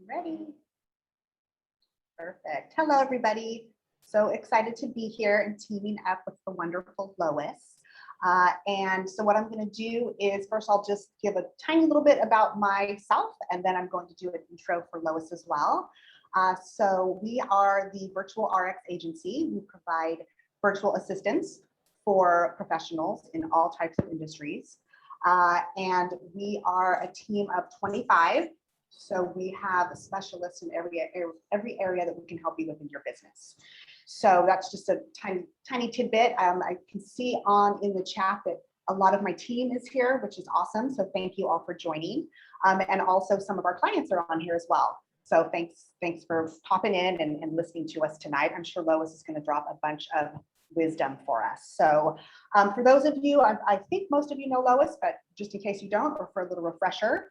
Ready? Perfect. Hello, everybody. So excited to be here and teaming up with the wonderful Lois. And so what I'm going to do is first I'll just give a tiny little bit about myself, and then I'm going to do an intro for Lois as well. So we are the virtual RX agency. We provide virtual assistants for professionals in all types of industries. And we are a team of 25. So we have specialists in every area that we can help you with in your business. So that's just a tiny tidbit. I can see in the chat that a lot of my team is here, which is awesome. So thank you all for joining. And also some of our clients are on here as well. So thanks for popping in and listening to us tonight. I'm sure Lois is going to drop a bunch of wisdom for us. So for those of you, I think most of you know Lois, but just in case you don't, or for a little refresher,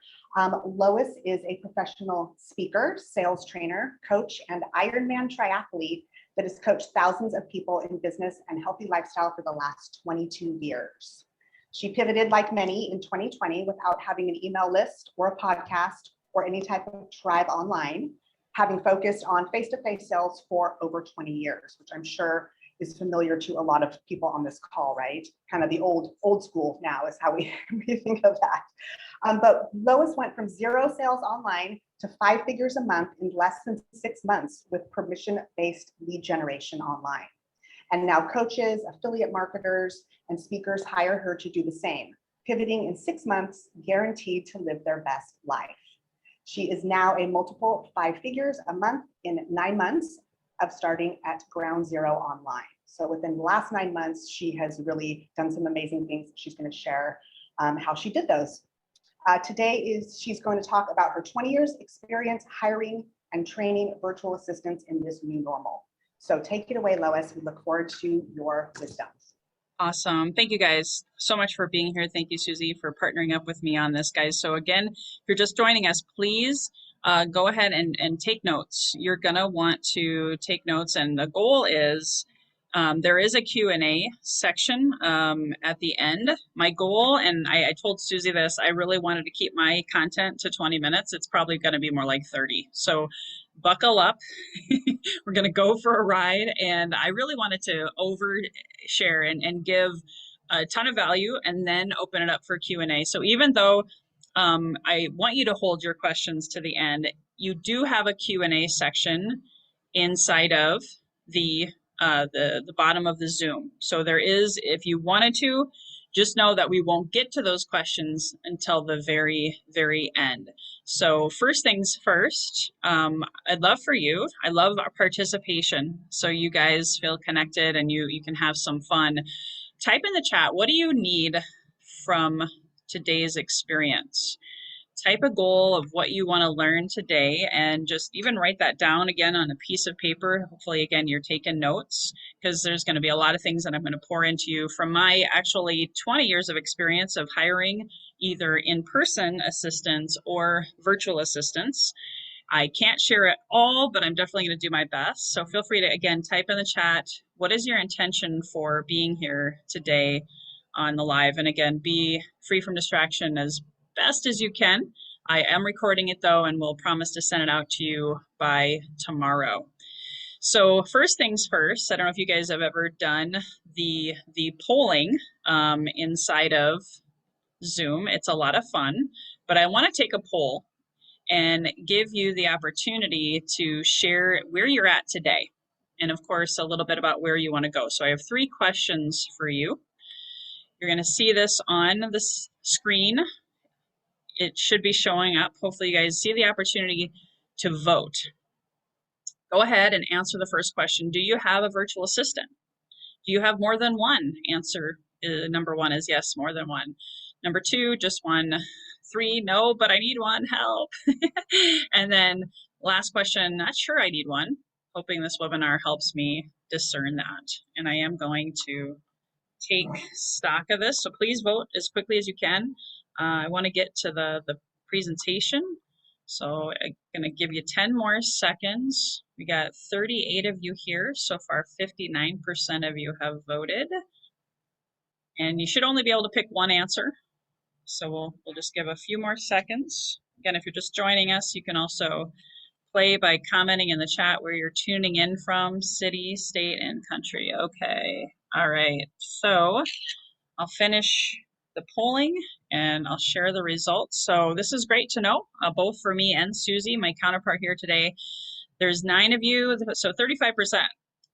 Lois is a professional speaker, sales trainer, coach, and Ironman triathlete that has coached thousands of people in business and healthy lifestyle for the last 22 years. She pivoted like many in 2020 without having an email list or a podcast or any type of tribe online, having focused on face-to-face sales for over 20 years, which I'm sure is familiar to a lot of people on this call, right? Kind of the old school now is how we think of that. But Lois went from 0 sales online to 5 figures a month in less than 6 months with permission-based lead generation online. And now coaches, affiliate marketers, and speakers hire her to do the same, pivoting in 6 months, guaranteed to live their best life. She is now a multiple 5 figures a month in 9 months of starting at ground zero online. So within the last 9 months, she has really done some amazing things. She's going to share how she did those. Today she's going to talk about her 20 years experience hiring and training virtual assistants in this new normal. So take it away, Lois. We look forward to your wisdom. Awesome. Thank you guys so much for being here. Thank you, Susie, for partnering up with me on this, guys. So again, if you're just joining us, please go ahead and take notes. You're going to want to take notes. And the goal is there is a Q&A section at the end. My goal, and I told Susie this, I really wanted to keep my content to 20 minutes. It's probably going to be more like 30. So buckle up. We're going to go for a ride. And I really wanted to overshare and give a ton of value and then open it up for Q&A. So even though I want you to hold your questions to the end, you do have a Q&A section inside of the bottom of the Zoom. So there is, if you wanted to, just know that we won't get to those questions until the very, very end. So first things first, I'd love for you, I love our participation. So you guys feel connected and you can have some fun. Type in the chat, what do you need from today's experience? Type a goal of what you want to learn today and just even write that down again on a piece of paper. Hopefully, again, you're taking notes because there's going to be a lot of things that I'm going to pour into you from my actually 20 years of experience of hiring either in-person assistants or virtual assistants. I can't share it all, but I'm definitely going to do my best. So feel free to, again, type in the chat, what is your intention for being here today on the live? And again, be free from distraction as best as you can. I am recording it though, and we'll promise to send it out to you by tomorrow. So first things first, I don't know if you guys have ever done the polling inside of Zoom. It's a lot of fun, but I want to take a poll and give you the opportunity to share where you're at today. And of course, a little bit about where you want to go. So I have 3 questions for you. You're going to see this on the screen. It should be showing up. Hopefully you guys see the opportunity to vote. Go ahead and answer the first question. Do you have a virtual assistant? Do you have more than one? Answer number 1 is yes, more than one. Number 2, just one. 3, no, but I need one, help. And then last question, not sure I need one. Hoping this webinar helps me discern that. And I am going to take stock of this, so please vote as quickly as you can. I want to get to the presentation, so I'm going to give you 10 more seconds. We got 38 of you here. So far, 59% of you have voted. And you should only be able to pick one answer. So we'll just give a few more seconds. Again, if you're just joining us, you can also play by commenting in the chat where you're tuning in from, city, state, and country. Okay. All right. So I'll finish the polling and I'll share the results. So this is great to know, both for me and Susie, my counterpart here today. There's 9 of you, so 35%.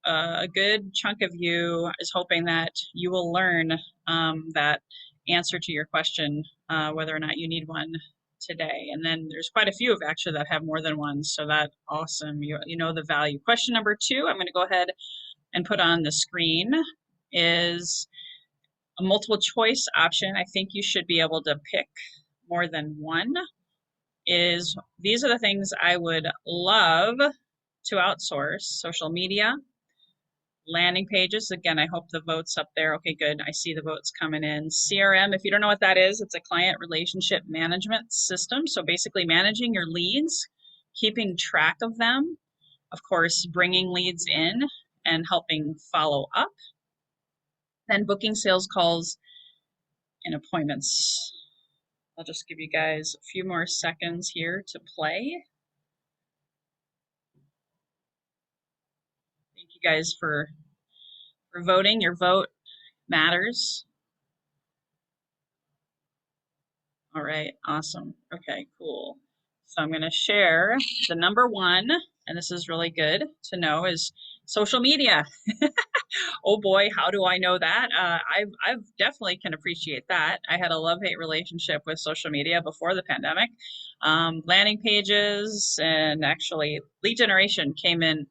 A good chunk of you is hoping that you will learn that answer to your question, whether or not you need one today. And then there's quite a few of actually that have more than one, so that's awesome. You know the value. Question number 2, I'm going to go ahead and put on the screen, is a multiple choice option. I think you should be able to pick more than one. These are the things I would love to outsource: social media, landing pages. Again, I hope the vote's up there. Okay, good. I see the votes coming in. CRM, if you don't know what that is, it's a client relationship management system. So basically managing your leads, keeping track of them, of course, bringing leads in and helping follow up. Then booking sales calls and appointments. I'll just give you guys a few more seconds here to play. Thank you guys for voting. Your vote matters. All right, awesome. Okay, cool. So I'm going to share the number 1, and this is really good to know, is social media. Oh boy, how do I know that? I've definitely can appreciate that. I had a love-hate relationship with social media before the pandemic. Landing pages and actually lead generation came in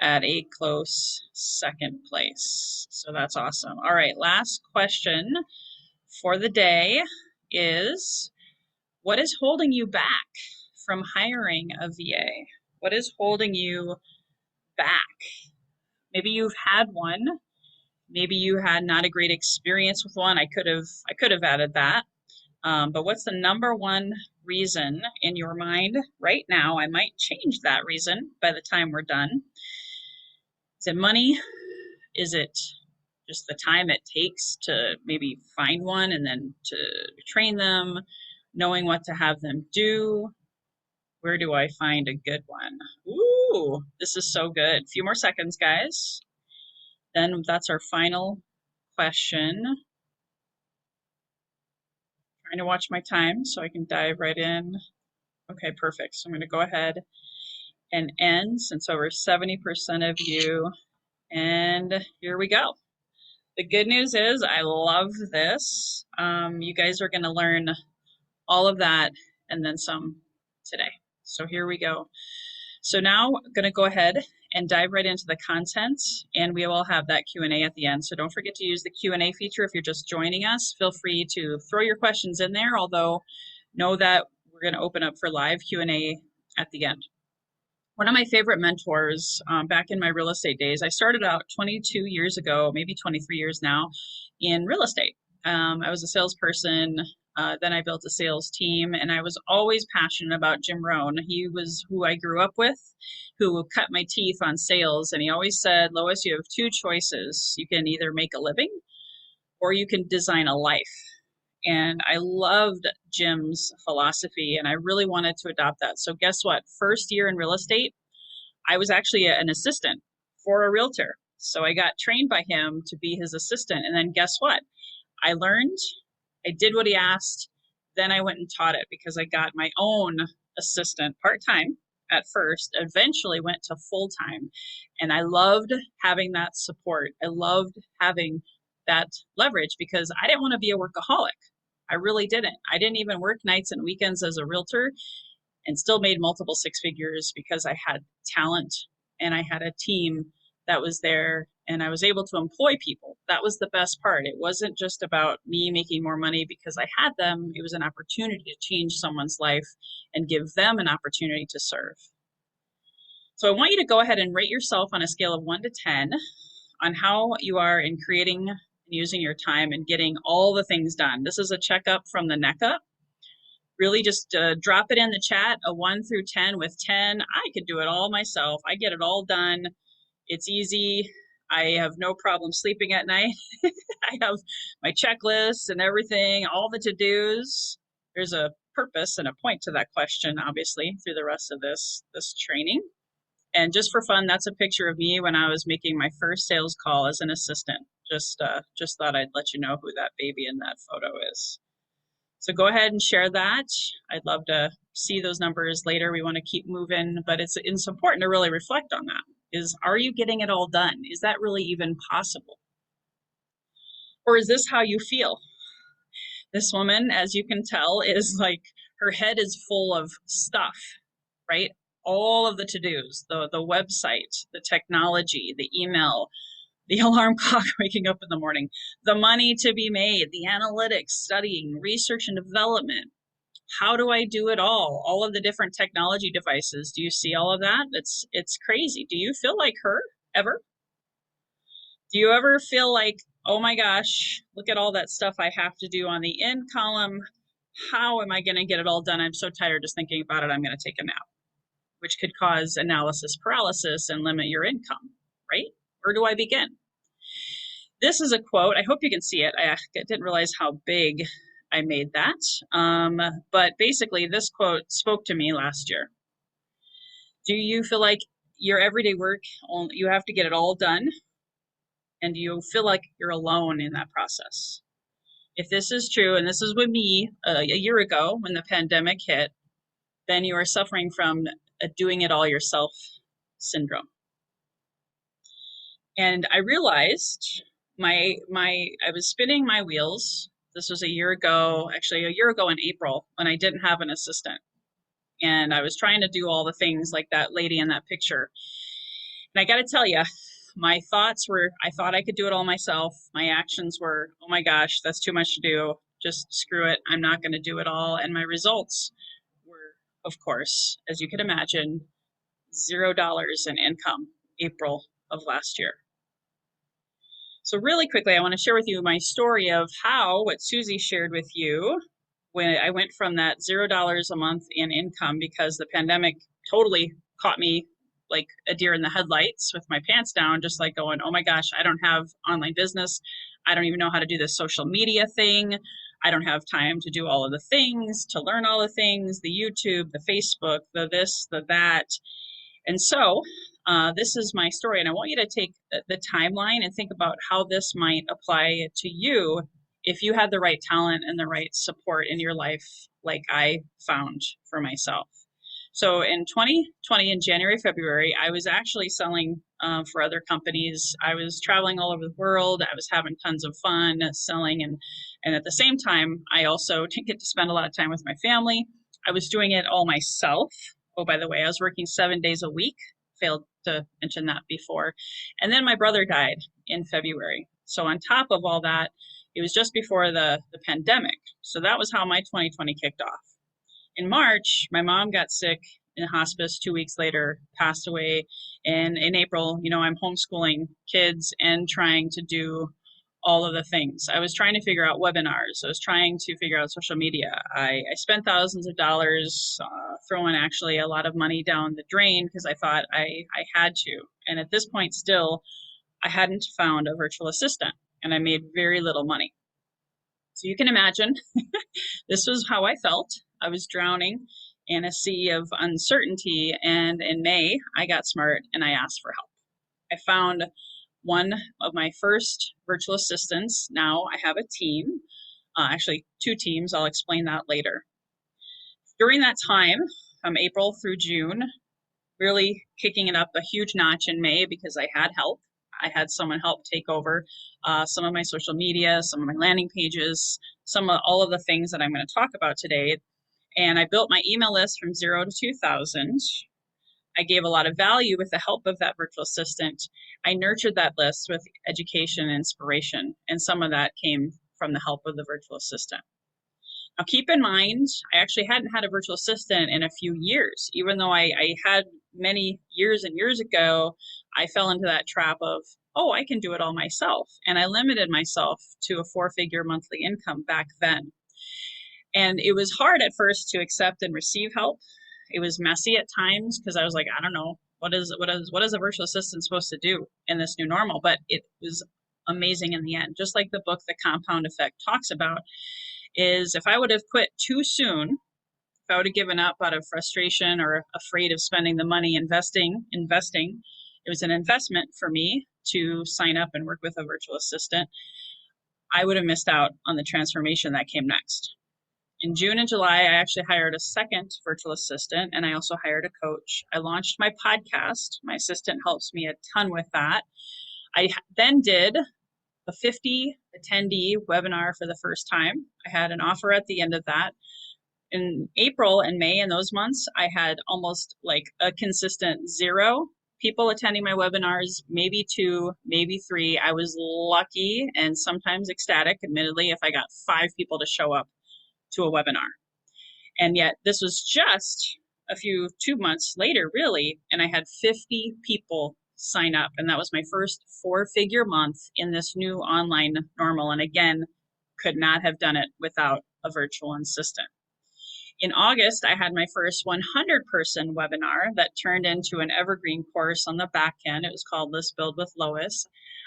at a close second place. So that's awesome. All right, last question for the day is, what is holding you back from hiring a VA? What is holding you back? Maybe you've had one. Maybe you had not a great experience with one. I could have added that. But what's the number one reason in your mind right now? I might change that reason by the time we're done. Is it money? Is it just the time it takes to maybe find one and then to train them, knowing what to have them do? Where do I find a good one? Ooh, this is so good. A few more seconds, guys. Then that's our final question. Trying to watch my time so I can dive right in. Okay, perfect. So I'm going to go ahead and end since over 70% of you. And here we go. The good news is I love this. You guys are going to learn all of that and then some today. So here we go. So now I'm going to go ahead and dive right into the content, and we will have that Q&A at the end. So don't forget to use the Q&A feature if you're just joining us. Feel free to throw your questions in there, although know that we're going to open up for live Q&A at the end. One of my favorite mentors back in my real estate days, I started out 22 years ago, maybe 23 years now, in real estate. I was a salesperson, then I built a sales team, and I was always passionate about Jim Rohn. He was who I grew up with, who cut my teeth on sales, and he always said, Lois, you have 2 choices. You can either make a living or you can design a life. And I loved Jim's philosophy, and I really wanted to adopt that. So guess what? First year in real estate, I was actually an assistant for a realtor. So I got trained by him to be his assistant. And then guess what? I learned, I did what he asked. Then I went and taught it because I got my own assistant part-time at first, eventually went to full-time. And I loved having that support. I loved having that leverage because I didn't want to be a workaholic. I really didn't. I didn't even work nights and weekends as a realtor and still made multiple 6 figures because I had talent and I had a team that was there and I was able to employ people. That was the best part. It wasn't just about me making more money because I had them. It was an opportunity to change someone's life and give them an opportunity to serve. So I want you to go ahead and rate yourself on a scale of 1 to 10 on how you are in creating and using your time and getting all the things done. This is a checkup from the neck up. Really just drop it in the chat, a 1 through 10. With 10, I could do it all myself. I get it all done. It's easy. I have no problem sleeping at night. I have my checklists and everything, all the to-dos. There's a purpose and a point to that question, obviously, through the rest of this training. And just for fun, that's a picture of me when I was making my first sales call as an assistant. Just thought I'd let you know who that baby in that photo is. So go ahead and share that. I'd love to see those numbers later. We want to keep moving, but it's important to really reflect on that. Are you getting it all done? Is that really even possible? Or is this how you feel? This woman, as you can tell, is like, her head is full of stuff, right? All of the to-dos, the website, the technology, the email, the alarm clock waking up in the morning, the money to be made, the analytics, studying, research and development. How do I do it all? All of the different technology devices. Do you see all of that? It's crazy. Do you feel like her ever? Do you ever feel like, oh my gosh, look at all that stuff I have to do on the in column. How am I going to get it all done? I'm so tired just thinking about it. I'm going to take a nap, which could cause analysis paralysis and limit your income, right? Where do I begin? This is a quote. I hope you can see it. I didn't realize how big I made that. But basically, this quote spoke to me last year. Do you feel like your everyday work, you have to get it all done? And do you feel like you're alone in that process? If this is true, and this is with me a year ago when the pandemic hit, then you are suffering from a doing it all yourself syndrome. And I realized I was spinning my wheels. This was a year ago in April, when I didn't have an assistant. And I was trying to do all the things like that lady in that picture. And I got to tell you, my thoughts were, I thought I could do it all myself. My actions were, oh my gosh, that's too much to do. Just screw it. I'm not going to do it all. And my results were, of course, as you can imagine, $0 in income, April of last year. So really quickly, I want to share with you my story of what Susie shared with you when I went from that $0 a month in income, because the pandemic totally caught me like a deer in the headlights with my pants down, just like going, oh my gosh, I don't have online business. I don't even know how to do this social media thing. I don't have time to do all of the things, to learn all the things, the YouTube, the Facebook, the this, the that. And so this is my story, and I want you to take the timeline and think about how this might apply to you if you had the right talent and the right support in your life, like I found for myself. So in 2020, in January, February, I was actually selling for other companies. I was traveling all over the world. I was having tons of fun selling. And at the same time, I also didn't get to spend a lot of time with my family. I was doing it all myself. Oh, by the way, I was working 7 days a week. Failed to mention that before. And then my brother died in February. So on top of all that, it was just before the pandemic. So that was how my 2020 kicked off. In March, my mom got sick in hospice. 2 weeks later, passed away. And in April, I'm homeschooling kids and trying to do all of the things. I was trying to figure out webinars. I was trying to figure out social media. I spent thousands of dollars throwing actually a lot of money down the drain because I thought I had to. And at this point still, I hadn't found a virtual assistant and I made very little money. So you can imagine this was how I felt. I was drowning in a sea of uncertainty. And in May, I got smart and I asked for help. I found one of my first virtual assistants. Now I have a team, actually 2 teams. I'll explain that later. During that time, from April through June, really kicking it up a huge notch in May because I had help. I had someone help take over some of my social media, some of my landing pages, all of the things that I'm going to talk about today. And I built my email list from 0 to 2,000. I gave a lot of value with the help of that virtual assistant. I nurtured that list with education and inspiration, and some of that came from the help of the virtual assistant. Now, keep in mind, I actually hadn't had a virtual assistant in a few years. Even though I had many years and years ago, I fell into that trap of, oh, I can do it all myself. And I limited myself to a 4-figure monthly income back then. And it was hard at first to accept and receive help. It was messy at times because I was like, I don't know, what is a virtual assistant supposed to do in this new normal? But it was amazing in the end. Just like the book, The Compound Effect, talks about, is if I would have quit too soon, I would have given up out of frustration or afraid of spending the money investing, it was an investment for me to sign up and work with a virtual assistant. I would have missed out on the transformation that came next. In June and July, I actually hired a second virtual assistant, and I also hired a coach. I launched my podcast. My assistant helps me a ton with that. I then did a 50 attendee webinar for the first time. I had an offer at the end of that. In April and May, in those months, I had almost like a consistent 0 people attending my webinars, maybe 2, maybe 3. I was lucky and sometimes ecstatic, admittedly, if I got 5 people to show up to a webinar. And yet this was just 2 months later, really, and I had 50 people sign up. And that was my first 4-figure month in this new online normal. And again, could not have done it without a virtual assistant. In August, I had my first 100-person webinar that turned into an evergreen course on the back end. It was called Let's Build with Lois.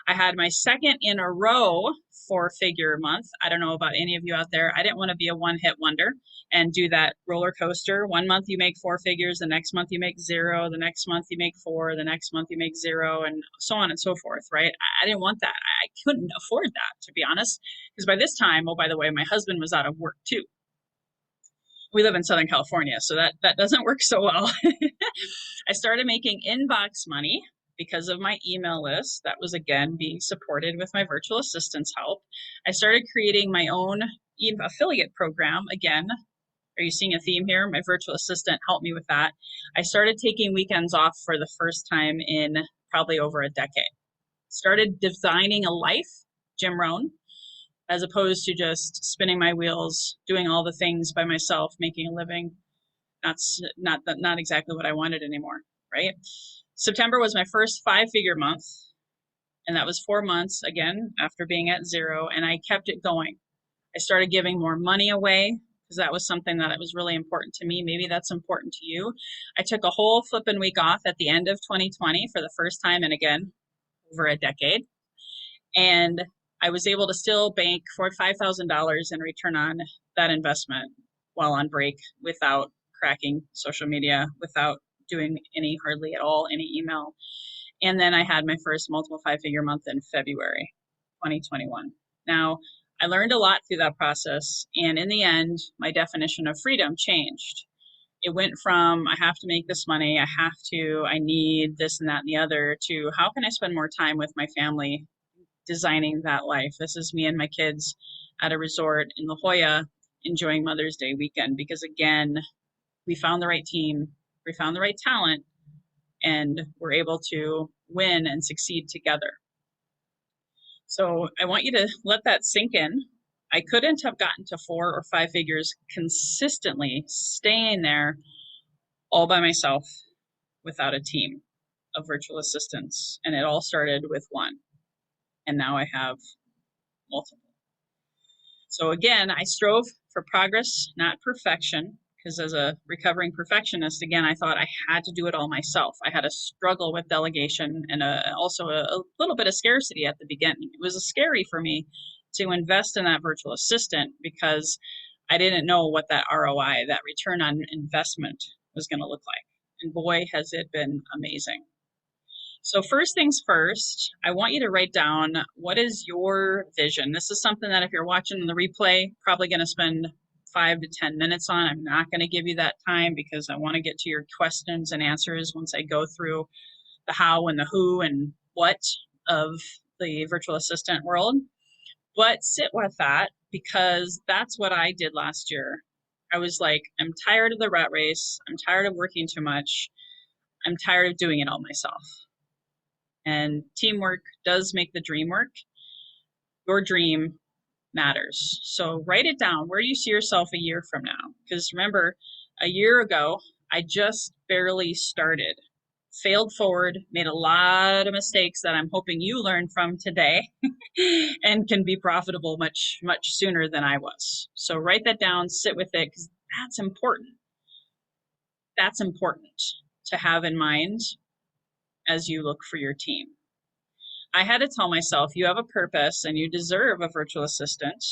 I had my second in a row 4-figure month. I don't know about any of you out there. I didn't want to be a one-hit wonder and do that roller coaster. One month you make 4 figures, the next month you make 0, the next month you make 4, the next month you make 0, and so on and so forth, right? I didn't want that. I couldn't afford that, to be honest, because by this time, oh, by the way, my husband was out of work too. We live in Southern California, so that doesn't work so well. I started making inbox money because of my email list. That was, again, being supported with my virtual assistant's help. I started creating my own affiliate program. Again, are you seeing a theme here? My virtual assistant helped me with that. I started taking weekends off for the first time in probably over a decade. Started designing a life, Jim Rohn, as opposed to just spinning my wheels, doing all the things by myself, making a living. That's not exactly what I wanted anymore, right? September was my first 5-figure month, and that was 4 months, again, after being at 0, and I kept it going. I started giving more money away because that was something that was really important to me. Maybe that's important to you. I took a whole flipping week off at the end of 2020 for the first time, and again, over a decade. And I was able to still bank $5,000 in return on that investment while on break without cracking social media, without doing hardly at all any email. And then I had my first multiple 5-figure month in February 2021. Now, I learned a lot through that process. And in the end, my definition of freedom changed. It went from, I have to make this money, I need this and that and the other, to how can I spend more time with my family designing that life. This is me and my kids at a resort in La Jolla enjoying Mother's Day weekend because, again, we found the right team, we found the right talent, and we're able to win and succeed together. So I want you to let that sink in. I couldn't have gotten to 4 or 5 figures consistently staying there all by myself without a team of virtual assistants. And it all started with one. And now I have multiple. So again, I strove for progress, not perfection, because as a recovering perfectionist, again, I thought I had to do it all myself. I had a struggle with delegation and also a little bit of scarcity at the beginning. It was scary for me to invest in that virtual assistant because I didn't know what that ROI, that return on investment, was going to look like. And boy, has it been amazing. So first things first, I want you to write down, what is your vision? This is something that if you're watching the replay, probably going to spend 5 to 10 minutes on. I'm not going to give you that time because I want to get to your questions and answers once I go through the how and the who and what of the virtual assistant world. But sit with that because that's what I did last year. I was like, I'm tired of the rat race. I'm tired of working too much. I'm tired of doing it all myself. And teamwork does make the dream work. Your dream matters. So write it down. Where do you see yourself a year from now? Because remember, a year ago, I just barely started, failed forward, made a lot of mistakes that I'm hoping you learn from today and can be profitable much, much sooner than I was. So write that down, sit with it, because that's important. That's important to have in mind as you look for your team. I had to tell myself, you have a purpose and you deserve a virtual assistant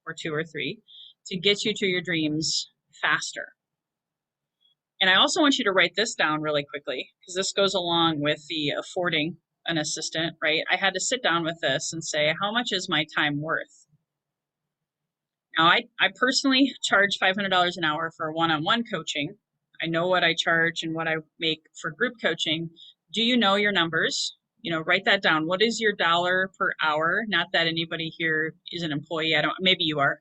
or 2 or 3 to get you to your dreams faster. And I also want you to write this down really quickly because this goes along with the affording an assistant, right? I had to sit down with this and say, how much is my time worth? Now, I personally charge $500 an hour for one-on-one coaching. I know what I charge and what I make for group coaching. Do you know your numbers? You know, write that down. What is your dollar per hour? Not that anybody here is an employee. I don't. Maybe you are.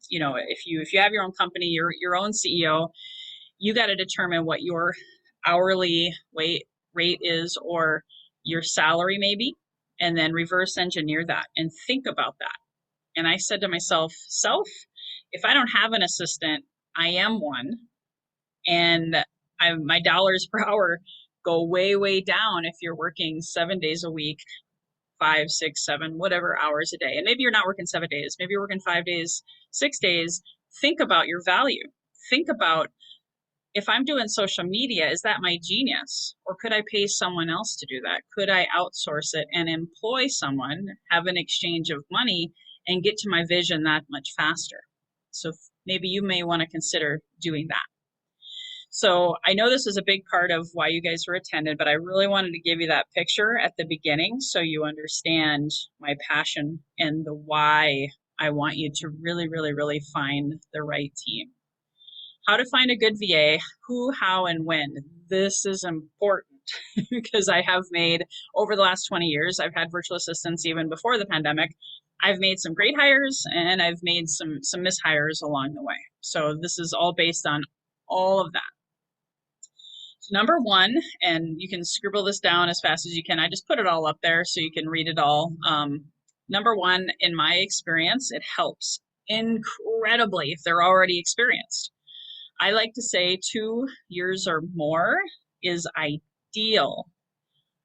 You know, if you have your own company, your own CEO, you got to determine what your hourly rate is or your salary maybe, and then reverse engineer that and think about that. And I said to myself, if I don't have an assistant, I am one. And my dollars per hour go way, way down if you're working 7 days a week, 5, 6, 7, whatever hours a day. And maybe you're not working 7 days, maybe you're working 5 days, 6 days. Think about your value. Think about, if I'm doing social media, is that my genius? Or could I pay someone else to do that? Could I outsource it and employ someone, have an exchange of money, and get to my vision that much faster? So maybe you may want to consider doing that. So I know this is a big part of why you guys were attended, but I really wanted to give you that picture at the beginning so you understand my passion and the why I want you to really, really, really find the right team. How to find a good VA, who, how, and when. This is important because I have made, over the last 20 years, I've had virtual assistants even before the pandemic. I've made some great hires and I've made some mishires along the way. So this is all based on all of that. So number one, and you can scribble this down as fast as you can. I just put it all up there so you can read it all. Number one, in my experience, it helps incredibly if they're already experienced. I like to say 2 years or more is ideal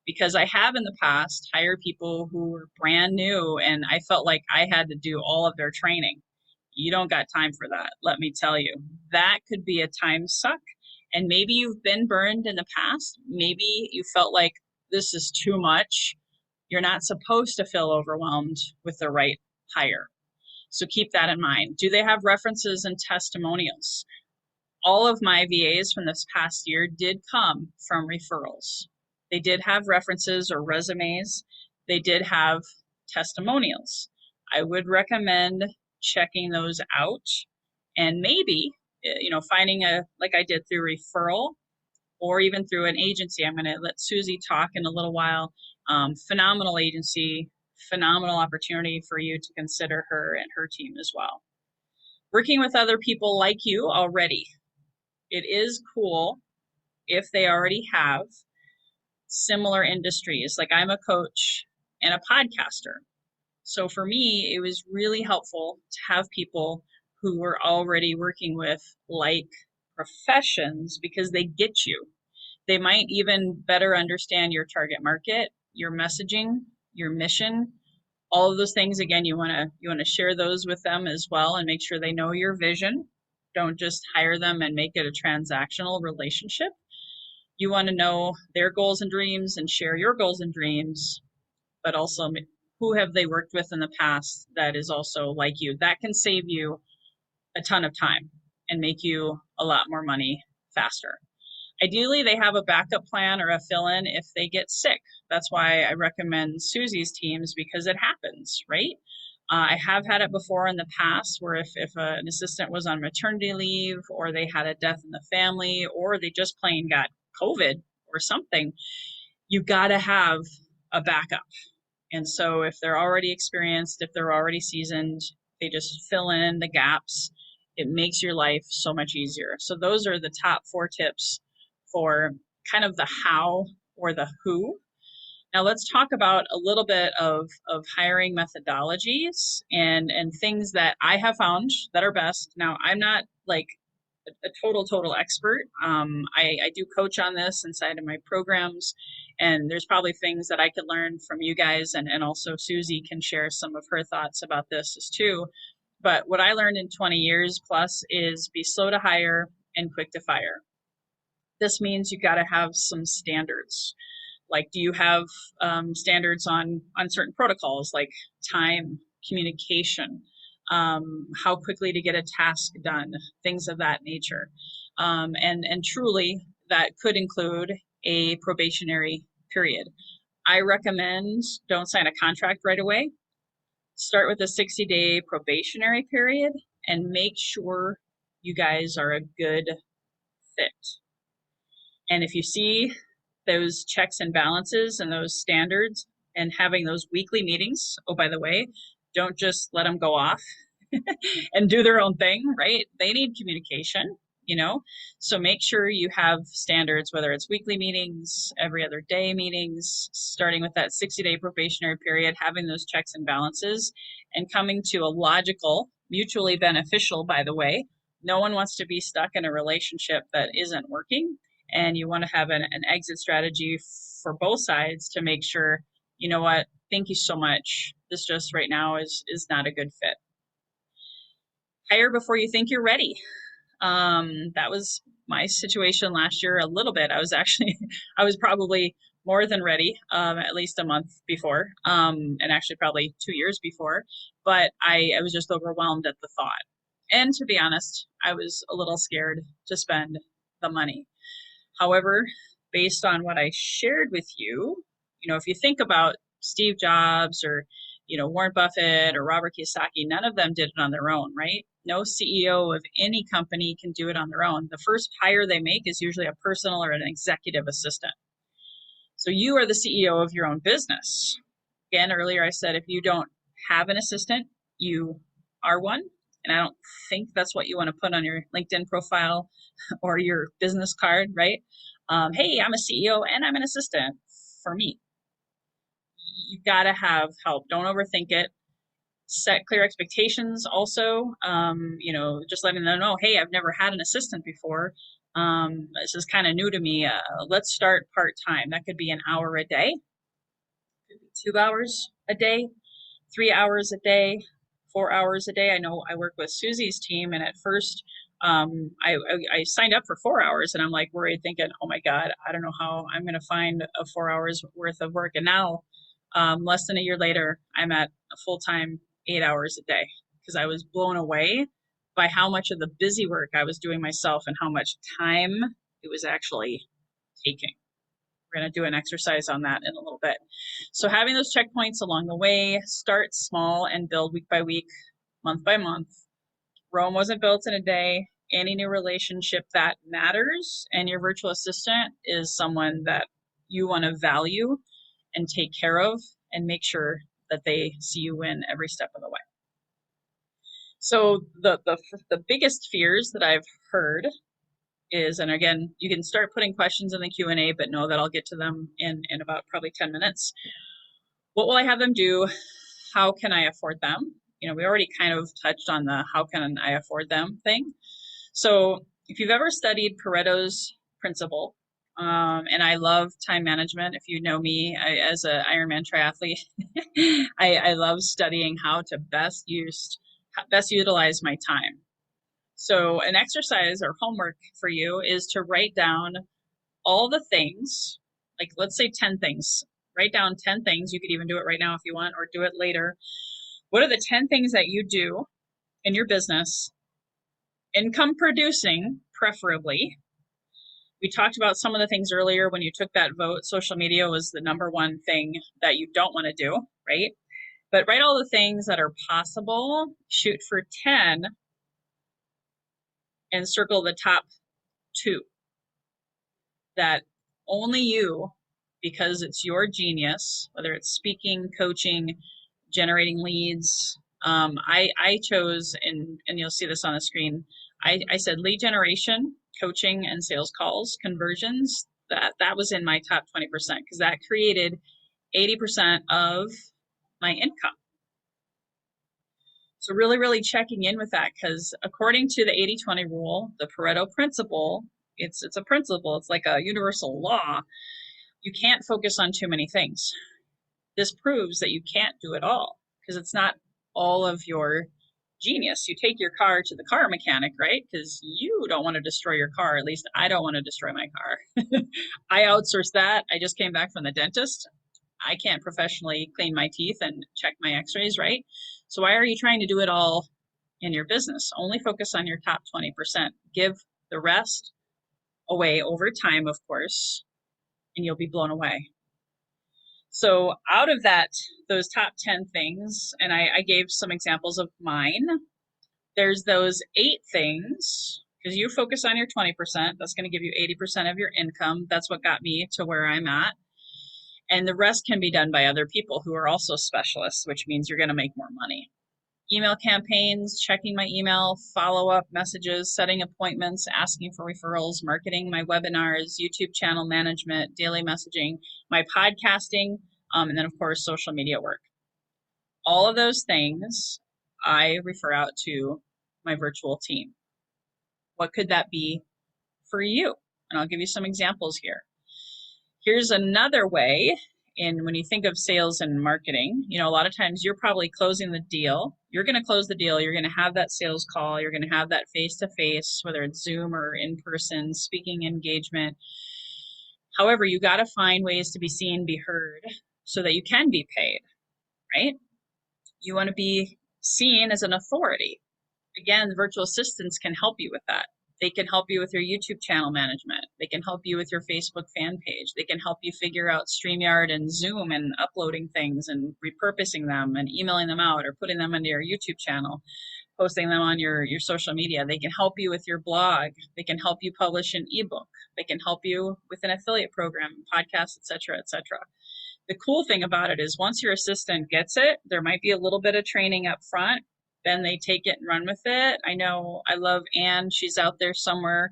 because I have in the past hired people who were brand new and I felt like I had to do all of their training. You don't got time for that, let me tell you. That could be a time suck. And maybe you've been burned in the past. Maybe you felt like this is too much. You're not supposed to feel overwhelmed with the right hire. So keep that in mind. Do they have references and testimonials? All of my VAs from this past year did come from referrals. They did have references or resumes. They did have testimonials. I would recommend checking those out and maybe, finding like I did through referral or even through an agency. I'm going to let Susie talk in a little while. Phenomenal agency, phenomenal opportunity for you to consider her and her team as well. Working with other people like you already. It is cool if they already have similar industries. Like I'm a coach and a podcaster. So for me, it was really helpful to have people who were already working with like professions because they get you. They might even better understand your target market, your messaging, your mission, all of those things. Again, you want to share those with them as well and make sure they know your vision. Don't just hire them and make it a transactional relationship. You want to know their goals and dreams and share your goals and dreams, but also who have they worked with in the past that is also like you. That can save you a ton of time and make you a lot more money faster. Ideally, they have a backup plan or a fill-in if they get sick. That's why I recommend Susie's teams because it happens, right? I have had it before in the past where if an assistant was on maternity leave or they had a death in the family or they just plain got COVID or something, you got to have a backup. And so if they're already experienced, if they're already seasoned, they just fill in the gaps. It makes your life so much easier. So those are the top 4 tips for kind of the how or the who. Now let's talk about a little bit of hiring methodologies and things that I have found that are best. Now I'm not like a total expert. I do coach on this inside of my programs, and there's probably things that I could learn from you guys, and also Susie can share some of her thoughts about this as too. But what I learned in 20 years plus is be slow to hire and quick to fire. This means you got to have some standards. Like, do you have standards on certain protocols like time, communication, how quickly to get a task done, things of that nature. And truly, that could include a probationary period. I recommend don't sign a contract right away. Start with a 60-day probationary period and make sure you guys are a good fit. And if you see those checks and balances and those standards and having those weekly meetings, oh, by the way, don't just let them go off and do their own thing, right? They need communication, you know? So make sure you have standards, whether it's weekly meetings, every other day meetings, starting with that 60-day probationary period, having those checks and balances, and coming to a logical, mutually beneficial, by the way. No one wants to be stuck in a relationship that isn't working, and you want to have an exit strategy for both sides to make sure, you know what, thank you so much. This just right now is not a good fit. Hire before you think you're ready. That was my situation last year a little bit. I was probably more than ready, at least a month before, and actually probably 2 years before, but I was just overwhelmed at the thought. And to be honest, I was a little scared to spend the money. However, based on what I shared with you, if you think about Steve Jobs or, Warren Buffett or Robert Kiyosaki, none of them did it on their own, right? No CEO of any company can do it on their own. The first hire they make is usually a personal or an executive assistant. So you are the CEO of your own business. Again, earlier I said if you don't have an assistant, you are one. And I don't think that's what you want to put on your LinkedIn profile or your business card, right? Hey, I'm a CEO and I'm an assistant for me. You've got to have help. Don't overthink it. Set clear expectations also. Just letting them know, hey, I've never had an assistant before. This is kind of new to me. Let's start part-time. That could be an hour a day, could be 2 hours a day, 3 hours a day, 4 hours a day. I know I work with Susie's team, and at first I signed up for 4 hours, and I'm like worried, thinking, oh my God, I don't know how I'm going to find a 4 hours worth of work. And now, less than a year later, I'm at a full-time 8 hours a day because I was blown away by how much of the busy work I was doing myself and how much time it was actually taking. We're going to do an exercise on that in a little bit. So having those checkpoints along the way, start small and build week by week, month by month. Rome wasn't built in a day. Any new relationship that matters, and your virtual assistant is someone that you want to value and take care of and make sure that they see you win every step of the way. So the biggest fears that I've heard is, and again, you can start putting questions in the Q&A, but know that I'll get to them in about probably 10 minutes. What will I have them do? How can I afford them? We already kind of touched on the how can I afford them thing. So if you've ever studied Pareto's principle, and I love time management. If you know me as an Ironman triathlete, I love studying how to best utilize my time. So an exercise or homework for you is to write down all the things, like let's say 10 things. Write down 10 things. You could even do it right now if you want, or do it later. What are the 10 things that you do in your business, income producing, preferably? We talked about some of the things earlier when you took that vote. Social media was the number one thing that you don't want to do, right? But write all the things that are possible, shoot for 10, and circle the top 2 that only you, because it's your genius, whether it's speaking, coaching, generating leads. I chose, and you'll see this on the screen, I said lead generation, coaching, and sales calls, conversions. That was in my top 20% because that created 80% of my income. So really, really checking in with that, because according to the 80-20 rule, the Pareto principle, it's a principle. It's like a universal law. You can't focus on too many things. This proves that you can't do it all because it's not all of your genius. You take your car to the car mechanic, right? Because you don't want to destroy your car. At least I don't want to destroy my car. I outsource that. I just came back from the dentist. I can't professionally clean my teeth and check my x-rays, right? So why are you trying to do it all in your business? Only focus on your top 20%. Give The rest away over time, of course, and you'll be blown away. So out of those top 10 things, and I gave some examples of mine, there's those 8 things, because you focus on your 20%, that's going to give you 80% of your income. That's what got me to where I'm at. And the rest can be done by other people who are also specialists, which means you're going to make more money. Email campaigns, checking my email, follow-up messages, setting appointments, asking for referrals, marketing my webinars, YouTube channel management, daily messaging, my podcasting, and then of course, social media work. All of those things I refer out to my virtual team. What could that be for you? And I'll give you some examples here. Here's another way. And when you think of sales and marketing, you know, a lot of times you're probably closing the deal. You're going to close the deal. You're going to have that sales call. You're going to have that face-to-face, whether it's Zoom or in-person speaking engagement. However, you got to find ways to be seen, be heard, so that you can be paid, right? You want to be seen as an authority. Again, the virtual assistants can help you with that. They can help you with your YouTube channel management. They can help you with your Facebook fan page. They can help you figure out StreamYard and Zoom and uploading things and repurposing them and emailing them out or putting them into your YouTube channel, posting them on your social media. They can help you with your blog. They can help you publish an ebook. They can help you with an affiliate program, podcast, etc., etc. The cool thing about it is once your assistant gets it, there might be a little bit of training up front. Then they take it and run with it. I know I love Anne. She's out there somewhere.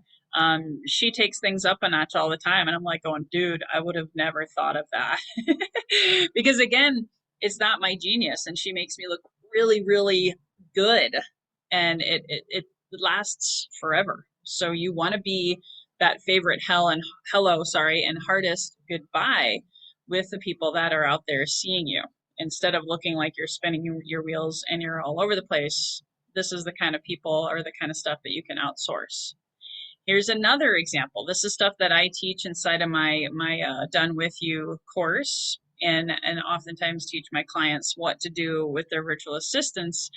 She takes things up a notch all the time. And I'm like going, dude, I would have never thought of that. Because again, it's not my genius. And she makes me look really, really good. And it lasts forever. So you want to be that favorite and hardest goodbye with the people that are out there seeing you. Instead of looking like you're spinning your wheels and you're all over the place, this is the kind of people or the kind of stuff that you can outsource. Here's another example. This is stuff that I teach inside of my Done With You course, and oftentimes teach my clients what to do with their virtual assistants.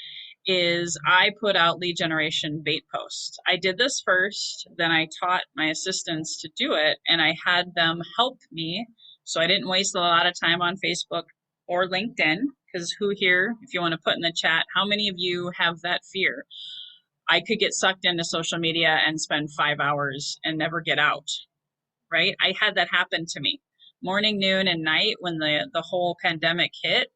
Is I put out lead generation bait posts. I did this first, then I taught my assistants to do it, and I had them help me. So I didn't waste a lot of time on Facebook or LinkedIn, because who here, if you want to put in the chat, how many of you have that fear? I could get sucked into social media and spend 5 hours and never get out, right? I had that happen to me. Morning, noon, and night when the whole pandemic hit,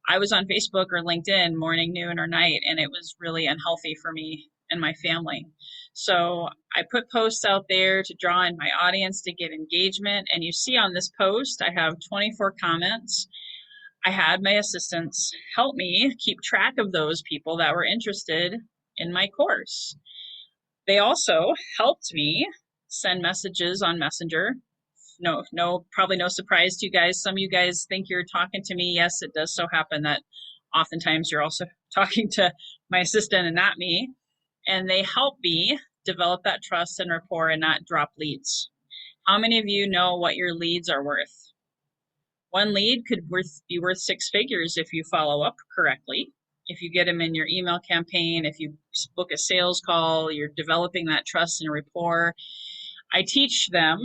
I was on Facebook or LinkedIn morning, noon, or night, and it was really unhealthy for me and my family. So I put posts out there to draw in my audience to get engagement. And you see on this post, I have 24 comments. I had my assistants help me keep track of those people that were interested in my course. They also helped me send messages on Messenger. Probably no surprise to you guys. Some of you guys think you're talking to me. Yes, it does so happen that oftentimes you're also talking to my assistant and not me. And they help me develop that trust and rapport and not drop leads. How many of you know what your leads are worth? One lead could be worth 6 figures if you follow up correctly. If you get them in your email campaign, if you book a sales call, you're developing that trust and rapport. I teach them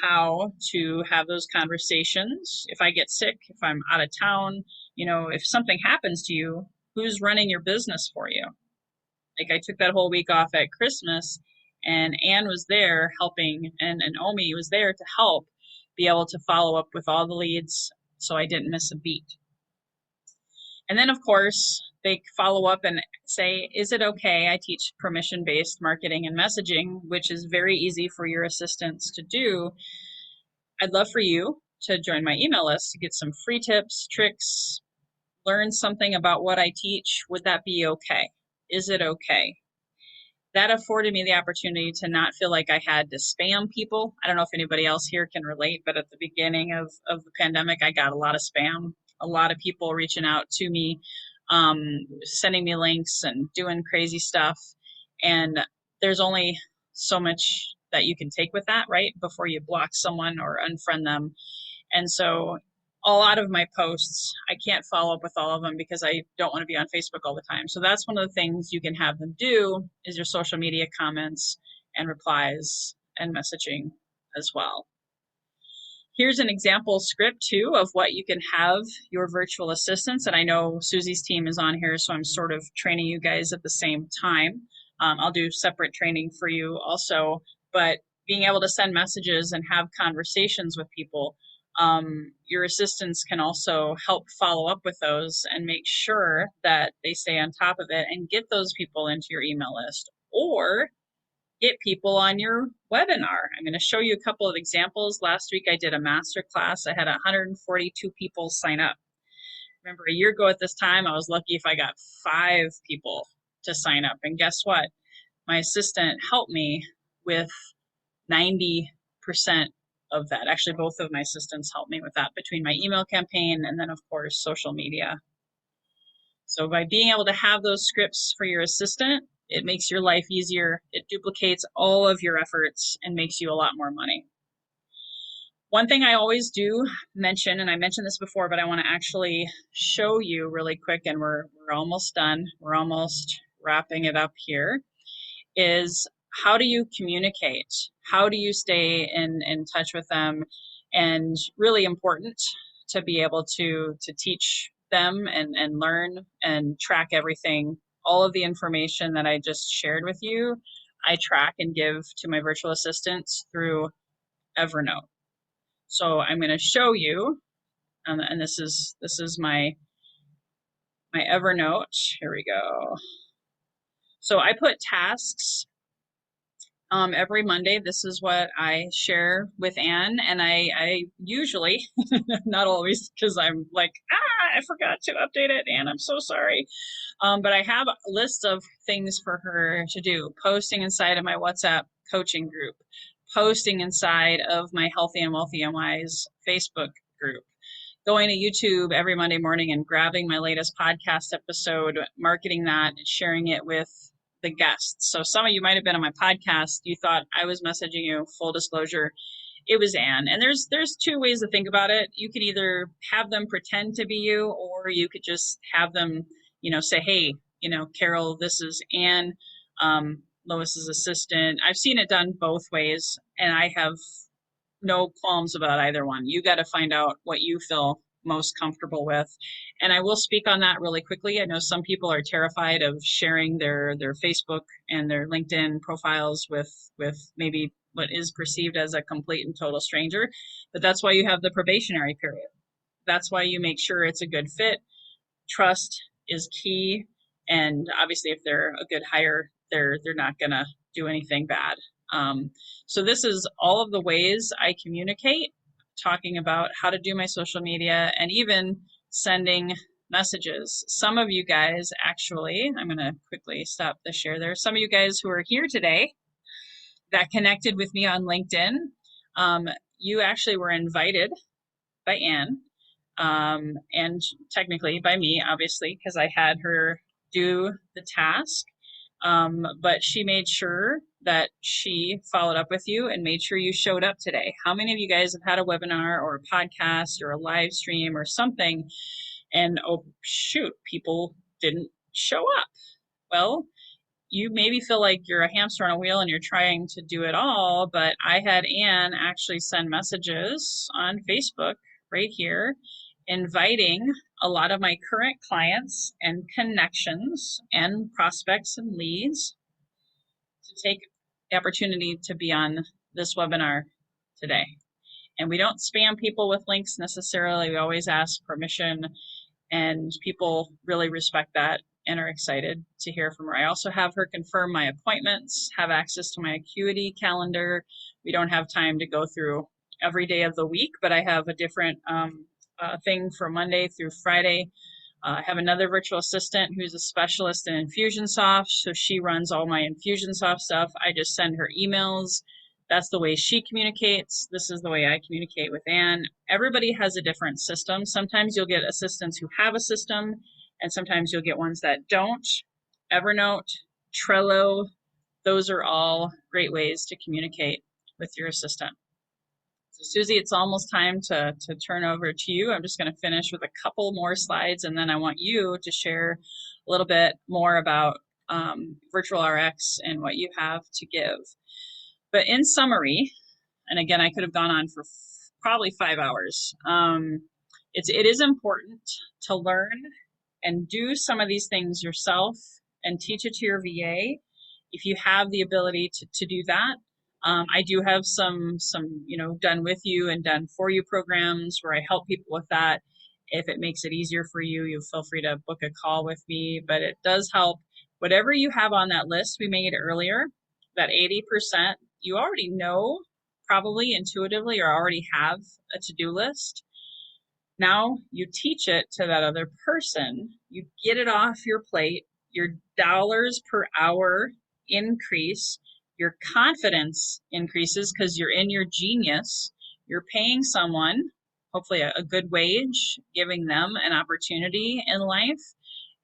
how to have those conversations. If I get sick, if I'm out of town, if something happens to you, who's running your business for you? Like I took that whole week off at Christmas, and Anne was there helping, and Omi was there to help be able to follow up with all the leads so I didn't miss a beat. And then, of course, they follow up and say, is it okay? I teach permission-based marketing and messaging, which is very easy for your assistants to do. I'd love for you to join my email list to get some free tips, tricks, learn something about what I teach. Would that be okay? Is it okay? That afforded me the opportunity to not feel like I had to spam people. I don't know if anybody else here can relate, but at the beginning of the pandemic, I got a lot of spam, a lot of people reaching out to me, sending me links and doing crazy stuff. And there's only so much that you can take with that, right? Before you block someone or unfriend them. And so a lot of my posts, I can't follow up with all of them because I don't want to be on Facebook all the time. So that's one of the things you can have them do is your social media comments and replies and messaging as well. Here's an example script too of what you can have your virtual assistants. And I know Susie's team is on here, so I'm sort of training you guys at the same time. I'll do separate training for you also, but being able to send messages and have conversations with people, your assistants can also help follow up with those and make sure that they stay on top of it and get those people into your email list, or get people on your webinar. I'm going to show you a couple of examples. Last week I did a master class. I had 142 people sign up. Remember, a year ago at this time, I was lucky if I got 5 people to sign up. And guess what? My assistant helped me with 90% of that. Actually, both of my assistants helped me with that, between my email campaign and then, of course, social media. So by being able to have those scripts for your assistant, it makes your life easier. It duplicates all of your efforts and makes you a lot more money. One thing I always do mention, and I mentioned this before, but I want to actually show you really quick, and we're almost done. We're almost wrapping it up here, is how do you communicate? How do you stay in touch with them? And really important to be able to teach them and learn and track everything. All of the information that I just shared with you, I track and give to my virtual assistants through Evernote. So I'm going to show you, and this is my Evernote. Here we go. So I put tasks every Monday. This is what I share with Anne, and I usually, not always, because I'm like, I forgot to update it, Anne, I'm so sorry. But I have a list of things for her to do. Posting inside of my WhatsApp coaching group, posting inside of my Healthy and Wealthy MYs Facebook group, going to YouTube every Monday morning and grabbing my latest podcast episode, marketing that, and sharing it with the guests. So some of you might have been on my podcast. You thought I was messaging you. Full disclosure, it was Anne. And there's 2 ways to think about it. You could either have them pretend to be you, or you could just have them, say, hey, Carol, this is Anne, Lois's assistant. I've seen it done both ways, and I have no qualms about either one. You got to find out what you feel most comfortable with. And I will speak on that really quickly. I know some people are terrified of sharing their Facebook and their LinkedIn profiles with maybe what is perceived as a complete and total stranger, but that's why you have the probationary period. That's why you make sure it's a good fit. Trust is key. And obviously if they're a good hire, they're not gonna do anything bad. So this is all of the ways I communicate, talking about how to do my social media and even sending messages. Some of you guys actually, I'm going to quickly stop the share there. Some of you guys who are here today that connected with me on LinkedIn, you actually were invited by Anne, and technically by me, obviously, because I had her do the task. But she made sure that she followed up with you and made sure you showed up today. How many of you guys have had a webinar or a podcast or a live stream or something, and oh shoot, people didn't show up? Well, you maybe feel like you're a hamster on a wheel and you're trying to do it all, but I had Anne actually send messages on Facebook right here, inviting a lot of my current clients and connections and prospects and leads to take the opportunity to be on this webinar today. And we don't spam people with links necessarily. We always ask permission, and people really respect that and are excited to hear from her. I also have her confirm my appointments, have access to my Acuity calendar. We don't have time to go through every day of the week, but I have a different thing for Monday through Friday. I have another virtual assistant who's a specialist in Infusionsoft, so she runs all my Infusionsoft stuff. I just send her emails. That's the way she communicates. This is the way I communicate with Anne. Everybody has a different system. Sometimes you'll get assistants who have a system, and sometimes you'll get ones that don't. Evernote, Trello, those are all great ways to communicate with your assistant. So Susie, it's almost time to turn over to you. I'm just going to finish with a couple more slides, and then I want you to share a little bit more about Virtual RX and what you have to give. But in summary, and again, I could have gone on for probably 5 hours. It is important to learn and do some of these things yourself and teach it to your VA if you have the ability to do that. I do have some done with you and done for you programs where I help people with that. If it makes it easier for you, you feel free to book a call with me, but it does help. Whatever you have on that list we made earlier, that 80%, you already know, probably intuitively, or already have a to-do list. Now you teach it to that other person. You get it off your plate. Your dollars per hour increase. Your confidence increases because you're in your genius. You're paying someone, hopefully a good wage, giving them an opportunity in life.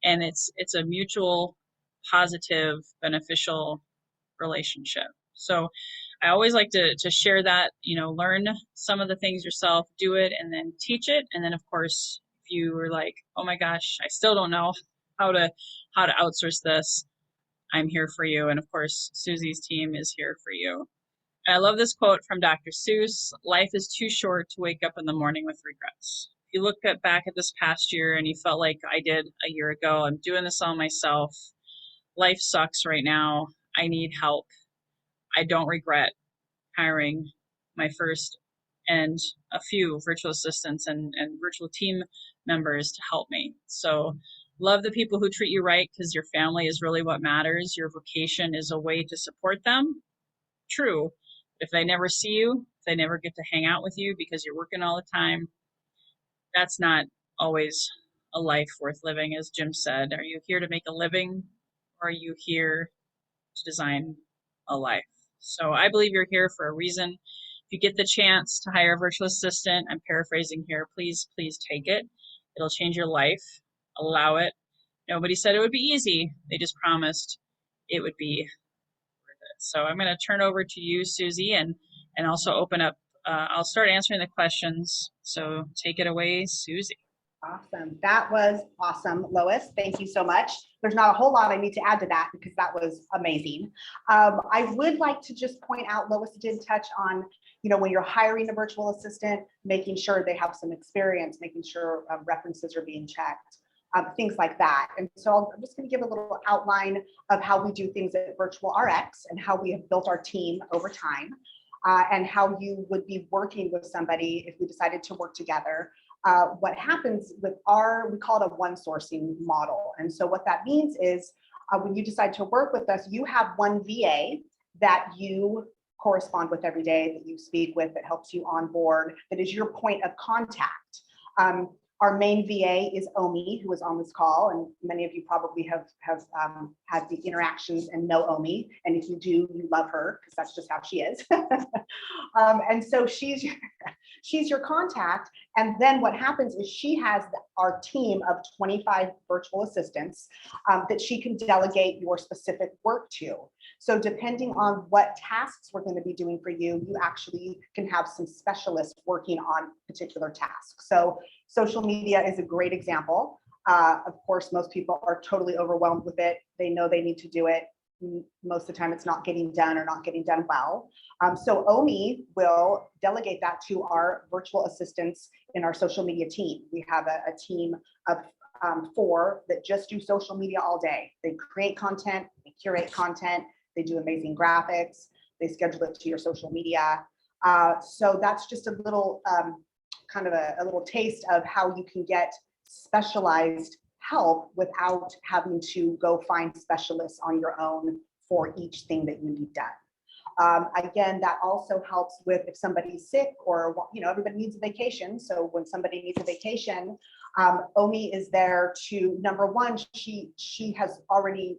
And it's a mutual, positive, beneficial relationship. So I always like to share that, learn some of the things yourself, do it, and then teach it. And then of course, if you were like, oh my gosh, I still don't know how to outsource this, I'm here for you. And of course, Susie's team is here for you. And I love this quote from Dr. Seuss: life is too short to wake up in the morning with regrets. If you look back at this past year and you felt like I did a year ago, I'm doing this all myself, life sucks right now, I need help, I don't regret hiring my first and a few virtual assistants and virtual team members to help me. So love the people who treat you right, because your family is really what matters. Your vocation is a way to support them. True. If they never see you, if they never get to hang out with you because you're working all the time, that's not always a life worth living, as Jim said. Are you here to make a living, or are you here to design a life? So I believe you're here for a reason. If you get the chance to hire a virtual assistant, I'm paraphrasing here, please take it. It'll change your life. Allow it. Nobody said it would be easy. They just promised it would be worth it. So I'm going to turn over to you, Susie, and also open up. I'll start answering the questions. So take it away, Susie. Awesome. That was awesome, Lois. Thank you so much. There's not a whole lot I need to add to that because that was amazing. I would like to just point out, Lois did touch on, when you're hiring a virtual assistant, making sure they have some experience, making sure references are being checked, things like that. And so I'm just going to give a little outline of how we do things at Virtual RX and how we have built our team over time, and how you would be working with somebody if we decided to work together. What happens with we call it a one sourcing model. And so what that means is when you decide to work with us, you have one VA that you correspond with every day, that you speak with, that helps you onboard, that is your point of contact. Our main VA is Omi, who is on this call, and many of you probably have had the interactions and know Omi. And if you do, you love her because that's just how she is. And so she's your contact. And then what happens is she has our team of 25 virtual assistants that she can delegate your specific work to. So depending on what tasks we're going to be doing for you, you actually can have some specialists working on particular tasks. So social media is a great example. Of course, most people are totally overwhelmed with it. They know they need to do it. Most of the time it's not getting done or not getting done well. So Omi will delegate that to our virtual assistants in our social media team. We have a team of 4 that just do social media all day. They create content, they curate content, they do amazing graphics, they schedule it to your social media. So that's just a little kind of a little taste of how you can get specialized help without having to go find specialists on your own for each thing that you need done. Again, that also helps with if somebody's sick or, everybody needs a vacation. So when somebody needs a vacation, Omi is there to, number one, she has already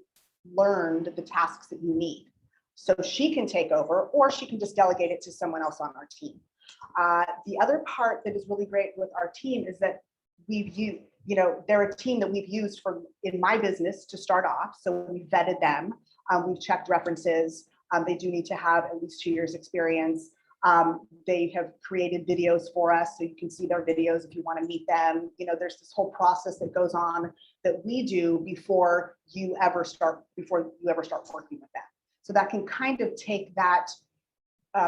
learned the tasks that you need. So she can take over, or she can just delegate it to someone else on our team. The other part that is really great with our team is that they're a team that we've used in my business to start off. So we vetted them. We've checked references. They do need to have at least 2 years experience. They have created videos for us, so you can see their videos if you want to meet them. There's this whole process that goes on that we do before you ever start working with them. So that can kind of take that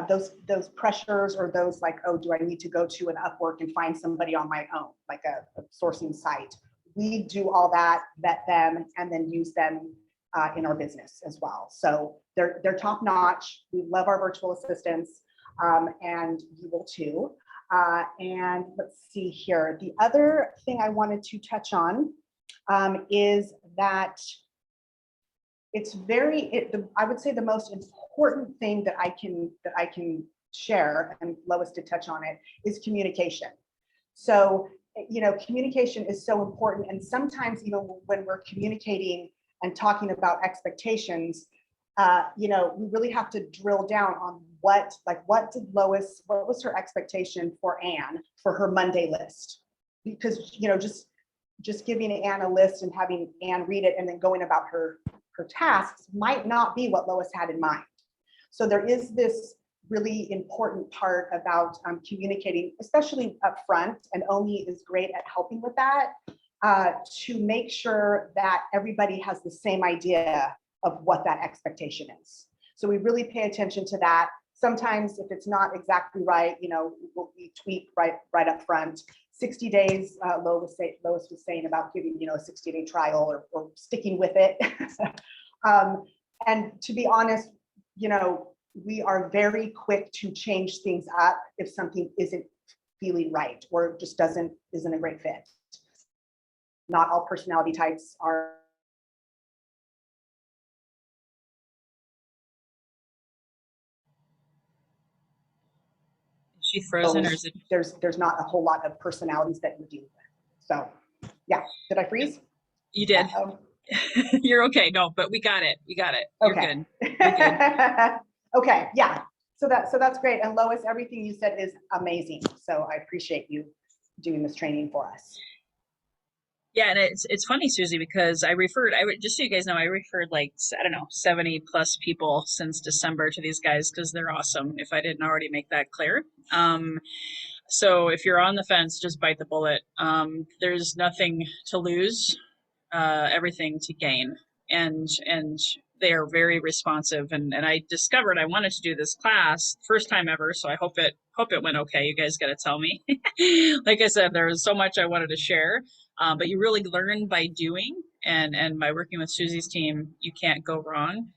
those pressures or those like, oh, do I need to go to an Upwork and find somebody on my own, like a sourcing site? We do all that, vet them, and then use them in our business as well. So they're top notch. We love our virtual assistants, and you will too. And let's see here. The other thing I wanted to touch on is that it's I would say the most important thing that I can share, and Lois did touch on it, is communication. So, you know, communication is so important. And sometimes, you know, when we're communicating and talking about expectations, you know, we really have to drill down on what was her expectation for Anne for her Monday list? Because, you know, just giving Anne a list and having Anne read it and then going about her tasks might not be what Lois had in mind. So there is this really important part about communicating, especially up front, and Omi is great at helping with that, to make sure that everybody has the same idea of what that expectation is. So we really pay attention to that. Sometimes if it's not exactly right, you know, we tweak right up front. 60 days, Lois was saying about giving, you know, a 60-day trial or sticking with it. And to be honest, you know, we are very quick to change things up if something isn't feeling right or just isn't a great fit. Not all personality types are. Is she frozen, or is it? There's not a whole lot of personalities that you deal with. So yeah, did I freeze? You did. Uh-oh. You're okay. No, but we got it. You're Okay. good. You're good. Okay, yeah. So that's great. And Lois, everything you said is amazing. So I appreciate you doing this training for us. Yeah, and it's funny, Susie, because I would just so you guys know, I referred like, I don't know, 70 plus people since December to these guys because they're awesome, if I didn't already make that clear. So if you're on the fence, just bite the bullet. There's nothing to lose, everything to gain. And they are very responsive. And I discovered I wanted to do this class first time ever. So I hope it went okay. You guys got to tell me. Like I said, there was so much I wanted to share. But you really learn by doing, and by working with Susie's team, you can't go wrong.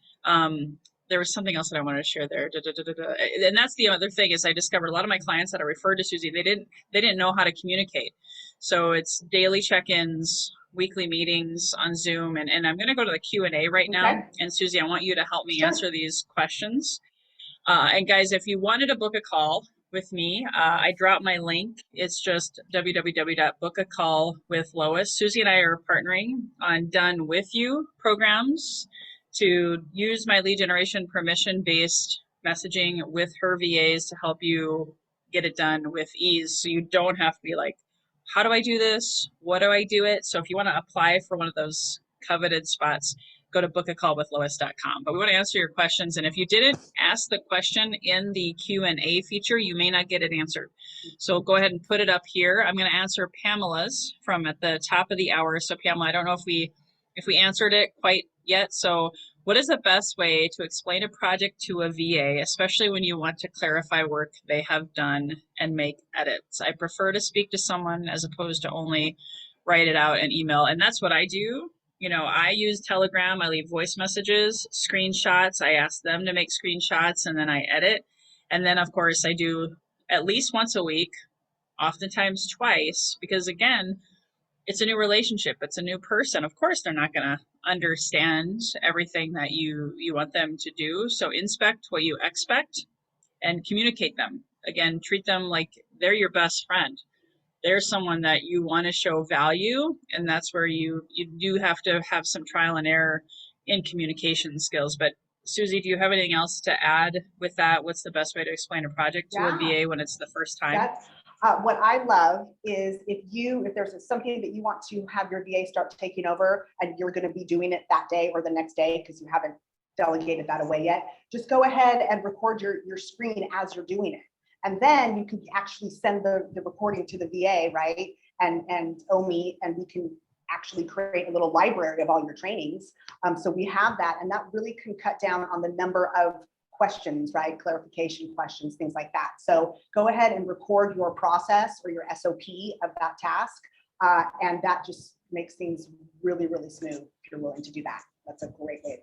There was something else that I wanted to share there. And that's the other thing is I discovered a lot of my clients that I referred to Susie, they didn't know how to communicate. So it's daily check-ins, weekly meetings on Zoom, and I'm going to go to the Q&A right now. And Susie, I want you to help me answer these questions. And guys, if you wanted to book a call with me, I dropped my link. It's just www.bookacall with Lois. Susie and I are partnering on Done With You programs to use my lead generation permission-based messaging with her VAs to help you get it done with ease. So you don't have to be like, how do I do this? What do I do it? So if you want to apply for one of those coveted spots, go to bookacallwithlois.com. But we want to answer your questions. And if you didn't ask the question in the Q&A feature, you may not get it answered. So go ahead and put it up here. I'm going to answer Pamela's from at the top of the hour. So Pamela, I don't know if we answered it quite yet. So what is the best way to explain a project to a VA, especially when you want to clarify work they have done and make edits? I prefer to speak to someone as opposed to only write it out in email. And that's what I do. You know, I use Telegram, I leave voice messages, screenshots, I ask them to make screenshots, and then I edit. And then, of course, I do at least once a week, oftentimes twice, because again, it's a new relationship, it's a new person. Of course, they're not going to understand everything that you want them to do. So inspect what you expect and communicate them. Again, treat them like they're your best friend. They're someone that you want to show value, and that's where you do have to have some trial and error in communication skills. But Susie, do you have anything else to add with that? What's the best way to explain a project to a VA when it's the first time? That's what I love is if there's something that you want to have your VA start taking over and you're going to be doing it that day or the next day because you haven't delegated that away yet, just go ahead and record your screen as you're doing it. And then you can actually send the recording to the VA, right? And Omi, and we can actually create a little library of all your trainings. So we have that, and that really can cut down on the number of questions, right? Clarification questions, things like that. So go ahead and record your process or your SOP of that task. And that just makes things really, really smooth if you're willing to do that. That's a great way.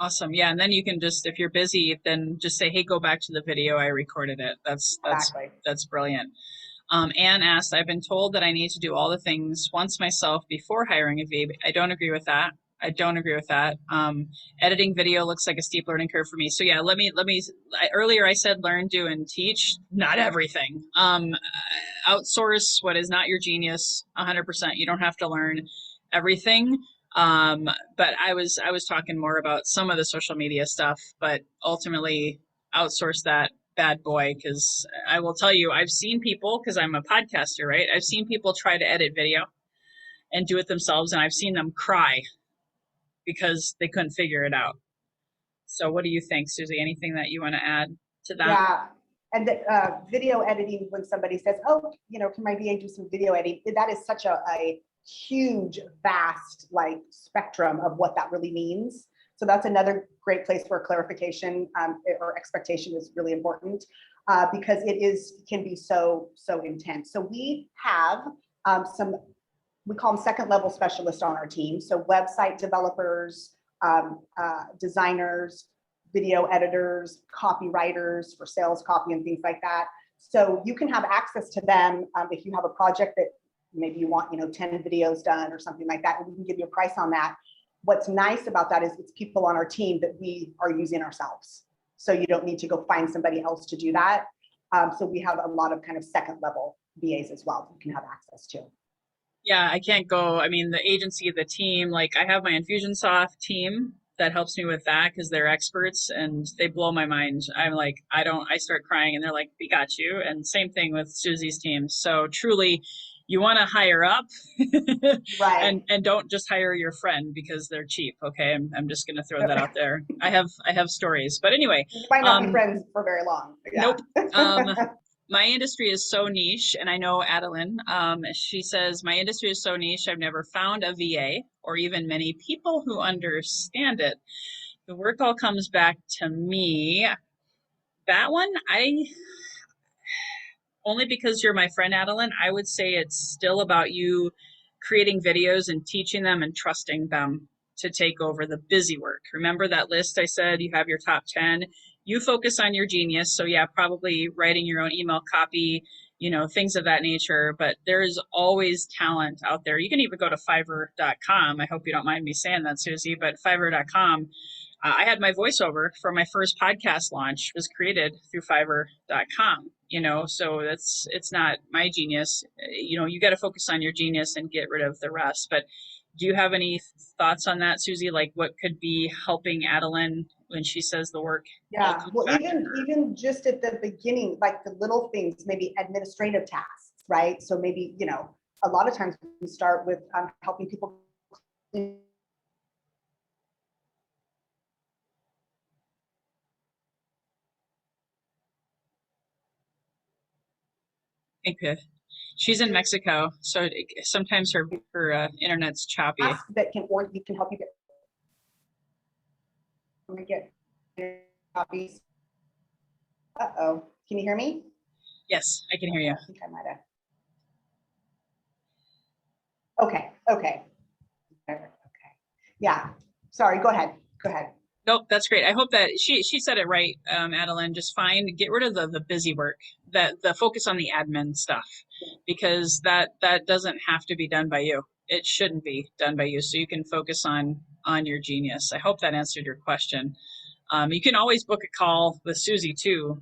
Awesome. Yeah. And then you can just, if you're busy, then just say, hey, go back to the video. I recorded it. Exactly. That's brilliant. Anne asked, I've been told that I need to do all the things once myself before hiring a VA. I don't agree with that. I don't agree with that. Editing video looks like a steep learning curve for me. So yeah, earlier I said learn, do, and teach, not everything. Outsource what is not your genius 100%. You don't have to learn everything. But I was talking more about some of the social media stuff, but ultimately outsource that bad boy, because I will tell you, I've seen people, because I'm a podcaster, right? I've seen people try to edit video and do it themselves, and I've seen them cry because they couldn't figure it out. So what do you think, Susie? Anything that you want to add to that? Yeah. And the video editing, when somebody says, oh, can my VA do some video editing? That is such a huge, vast spectrum of what that really means. So that's another great place where clarification or expectation is really important because it can be so intense. So we have we call them second level specialists on our team. So website developers, designers, video editors, copywriters for sales copy and things like that. So you can have access to them if you have a project that maybe you want 10 videos done or something like that, and we can give you a price on that. What's nice about that is it's people on our team that we are using ourselves. So you don't need to go find somebody else to do that. So we have a lot of kind of second level VAs as well that you can have access to. Yeah, I can't go. I mean, the agency, the team, I have my Infusionsoft team that helps me with that because they're experts and they blow my mind. I'm like, I start crying and they're like, we got you. And same thing with Susie's team. So truly, you want to hire up right. and don't just hire your friend because they're cheap. Okay. I'm just going to throw that out there. I have stories, but anyway, you might not be friends for very long. Yeah. Nope. My industry is so niche, and I know Adeline, she says, my industry is so niche, I've never found a VA or even many people who understand it. The work all comes back to me. That one, only because you're my friend, Adeline, I would say it's still about you creating videos and teaching them and trusting them to take over the busy work. Remember that list I said, you have your top 10. You focus on your genius. So yeah, probably writing your own email copy, things of that nature, but there is always talent out there. You can even go to Fiverr.com. I hope you don't mind me saying that, Susie, but Fiverr.com. I had my voiceover for my first podcast launch was created through Fiverr.com, so it's not my genius. You got to focus on your genius and get rid of the rest. But do you have any thoughts on that, Susie? Like what could be helping Adeline when she says the work? Yeah, well, even just at the beginning, like the little things, maybe administrative tasks, right? So maybe, a lot of times we start with helping people clean. Okay. She's in Mexico, so sometimes her internet's choppy. That can, or you can help you get copies. Uh-oh, can you hear me? Yes, I can hear you. I think I might have. Okay. Yeah, sorry, go ahead. Nope, that's great. I hope that she said it right, Adeline. Just get rid of the busy work, the focus on the admin stuff, because that doesn't have to be done by you. It shouldn't be done by you. So you can focus on your genius. I hope that answered your question. You can always book a call with Susie too.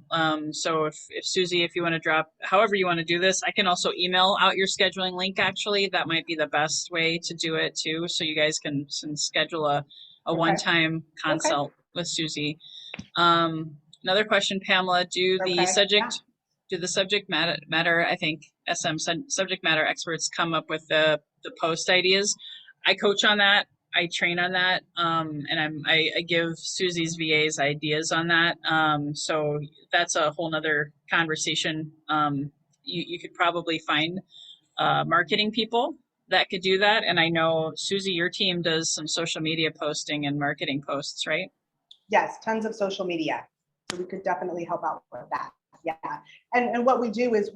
So if Susie, if you want to drop, however you want to do this, I can also email out your scheduling link. Actually, that might be the best way to do it too. So you guys can schedule a one-time consult with Susie. Another question, Pamela, do the subject matter, I think subject matter experts come up with the post ideas? I coach on that. I train on that, and I give Susie's VAs ideas on that. So that's a whole nother conversation. You could probably find marketing people that could do that. And I know, Susie, your team does some social media posting and marketing posts, right? Yes, tons of social media. So we could definitely help out with that. Yeah. And what we do is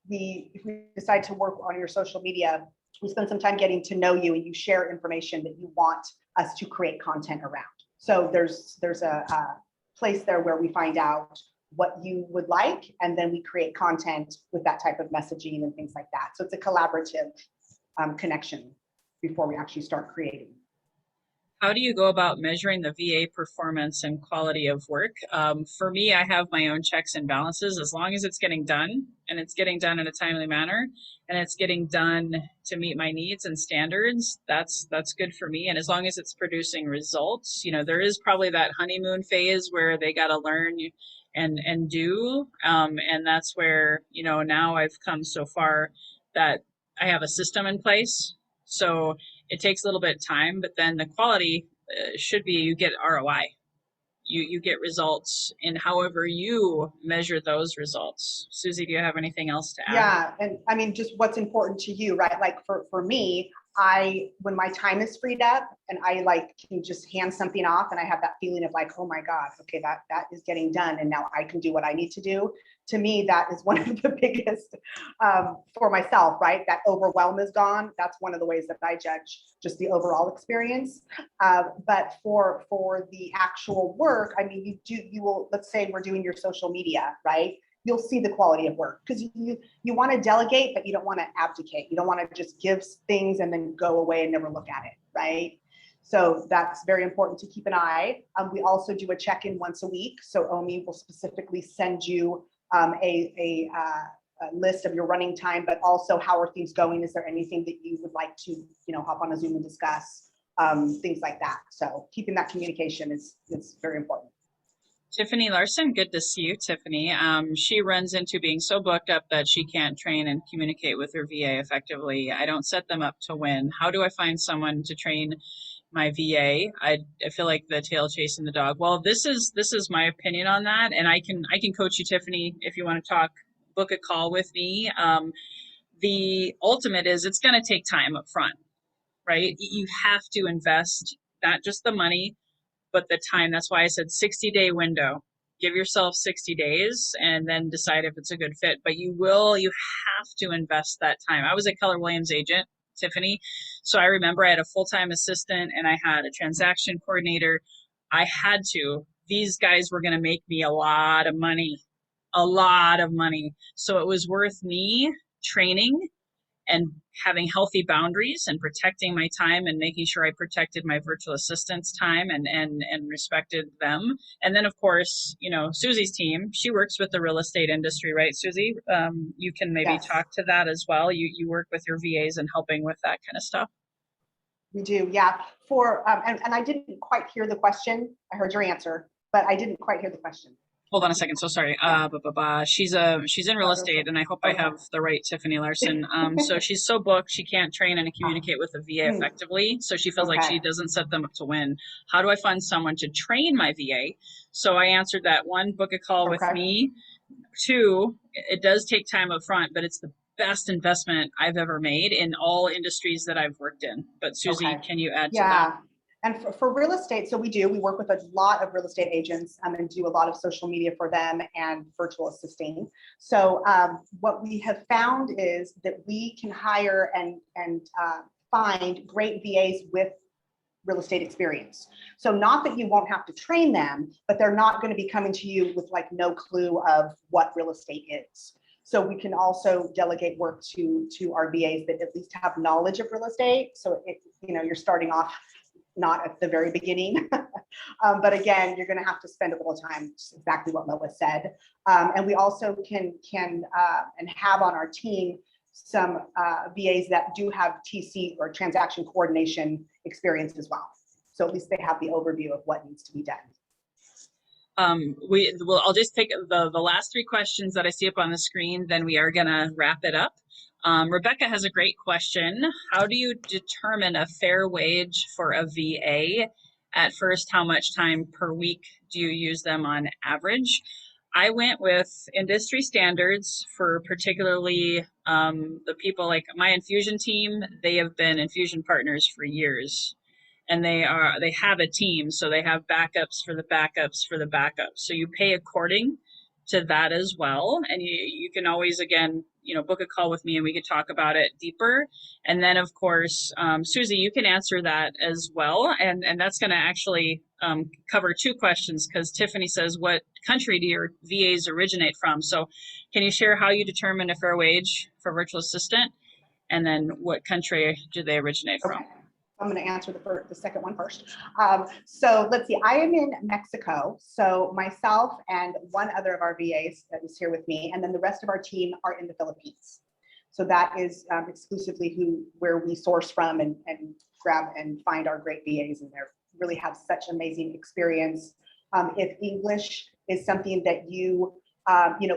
if we decide to work on your social media, we spend some time getting to know you, and you share information that you want us to create content around. So there's a place there where we find out what you would like, and then we create content with that type of messaging and things like that. So it's a collaborative connection before we actually start creating. How do you go about measuring the VA performance and quality of work? For me, I have my own checks and balances. As long as it's getting done, and it's getting done in a timely manner, and it's getting done to meet my needs and standards, that's good for me. And as long as it's producing results, there is probably that honeymoon phase where they got to learn and do. And that's where, now I've come so far that I have a system in place. So it takes a little bit of time, but then the quality should be you get ROI. You get results in however you measure those results. Susie, do you have anything else to add? Yeah, and I mean, just what's important to you, right? Like for me, when my time is freed up and I can just hand something off, and I have that feeling of like, oh my God, okay, that is getting done, and now I can do what I need to do. To me, that is one of the biggest for myself, right? That overwhelm is gone. That's one of the ways that I judge just the overall experience. But for the actual work, I mean, you will, let's say we're doing your social media, right? You'll see the quality of work, because you want to delegate, but you don't want to abdicate. You don't want to just give things and then go away and never look at it, right? So that's very important to keep an eye. We also do a check-in once a week. So OMI will specifically send you a list of your running time, but also how are things going? Is there anything that you would like to, hop on a Zoom and discuss, things like that. So keeping that communication is very important. Tiffany Larson, good to see you, Tiffany. She runs into being so booked up that she can't train and communicate with her VA effectively. I don't set them up to win. How do I find someone to train my VA? I feel like the tail chasing the dog. Well, this is my opinion on that, and I can coach you, Tiffany, if you want to talk. Book a call with me. The ultimate is it's going to take time up front, right? You have to invest not just the money, but the time. That's why I said 60-day window. Give yourself 60 days and then decide if it's a good fit. But you have to invest that time. I was a Keller Williams agent, Tiffany. So I remember I had a full-time assistant and I had a transaction coordinator. These guys were going to make me a lot of money. So it was worth me training and having healthy boundaries and protecting my time and making sure I protected my virtual assistants' time and respected them. And then, of course, Susie's team, she works with the real estate industry, right, Susie? You can maybe Yes. talk to that as well. You work with your VAs and helping with that kind of stuff. We do, yeah. And I didn't quite hear the question. I heard your answer, but I didn't quite hear the question. Hold on a second. So sorry. She's in real estate, and I hope I have the right Tiffany Larson. So she's so booked she can't train and communicate with the VA effectively. So she feels like she doesn't set them up to win. How do I find someone to train my VA? So I answered that. One, book a call with me. Two, it does take time up front, but it's the best investment I've ever made in all industries that I've worked in. But Susie, can you add to that? And for real estate, so we work with a lot of real estate agents and do a lot of social media for them and virtual assisting. So what we have found is that we can hire and find great VAs with real estate experience. So not that you won't have to train them, but they're not going to be coming to you with like no clue of what real estate is. So we can also delegate work to our VAs that at least have knowledge of real estate. So you're starting off not at the very beginning, but again, you're going to have to spend a little time, just exactly what Lois said. And we also can and have on our team some VAs that do have TC or transaction coordination experience as well. So at least they have the overview of what needs to be done. I'll just take the last three questions that I see up on the screen, then we are going to wrap it up. Rebecca has a great question. How do you determine a fair wage for a VA? At first, how much time per week do you use them on average? I went with industry standards for particularly the people like my infusion team. They have been infusion partners for years. and they have a team, so they have backups for the backups for the backups. So you pay according to that as well, and you can always, again, book a call with me and we could talk about it deeper. And then of course, Susie, you can answer that as well, and that's going to actually cover two questions, because Tiffany says, what country do your VAs originate from? So can you share how you determine a fair wage for virtual assistant, and then what country do they originate from? Okay. I'm going to answer the second one first. So let's see, I am in Mexico. So myself and one other of our VAs that is here with me, and then the rest of our team are in the Philippines. So that is exclusively where we source from and grab and find our great VAs, and they really have such amazing experience. If English is something that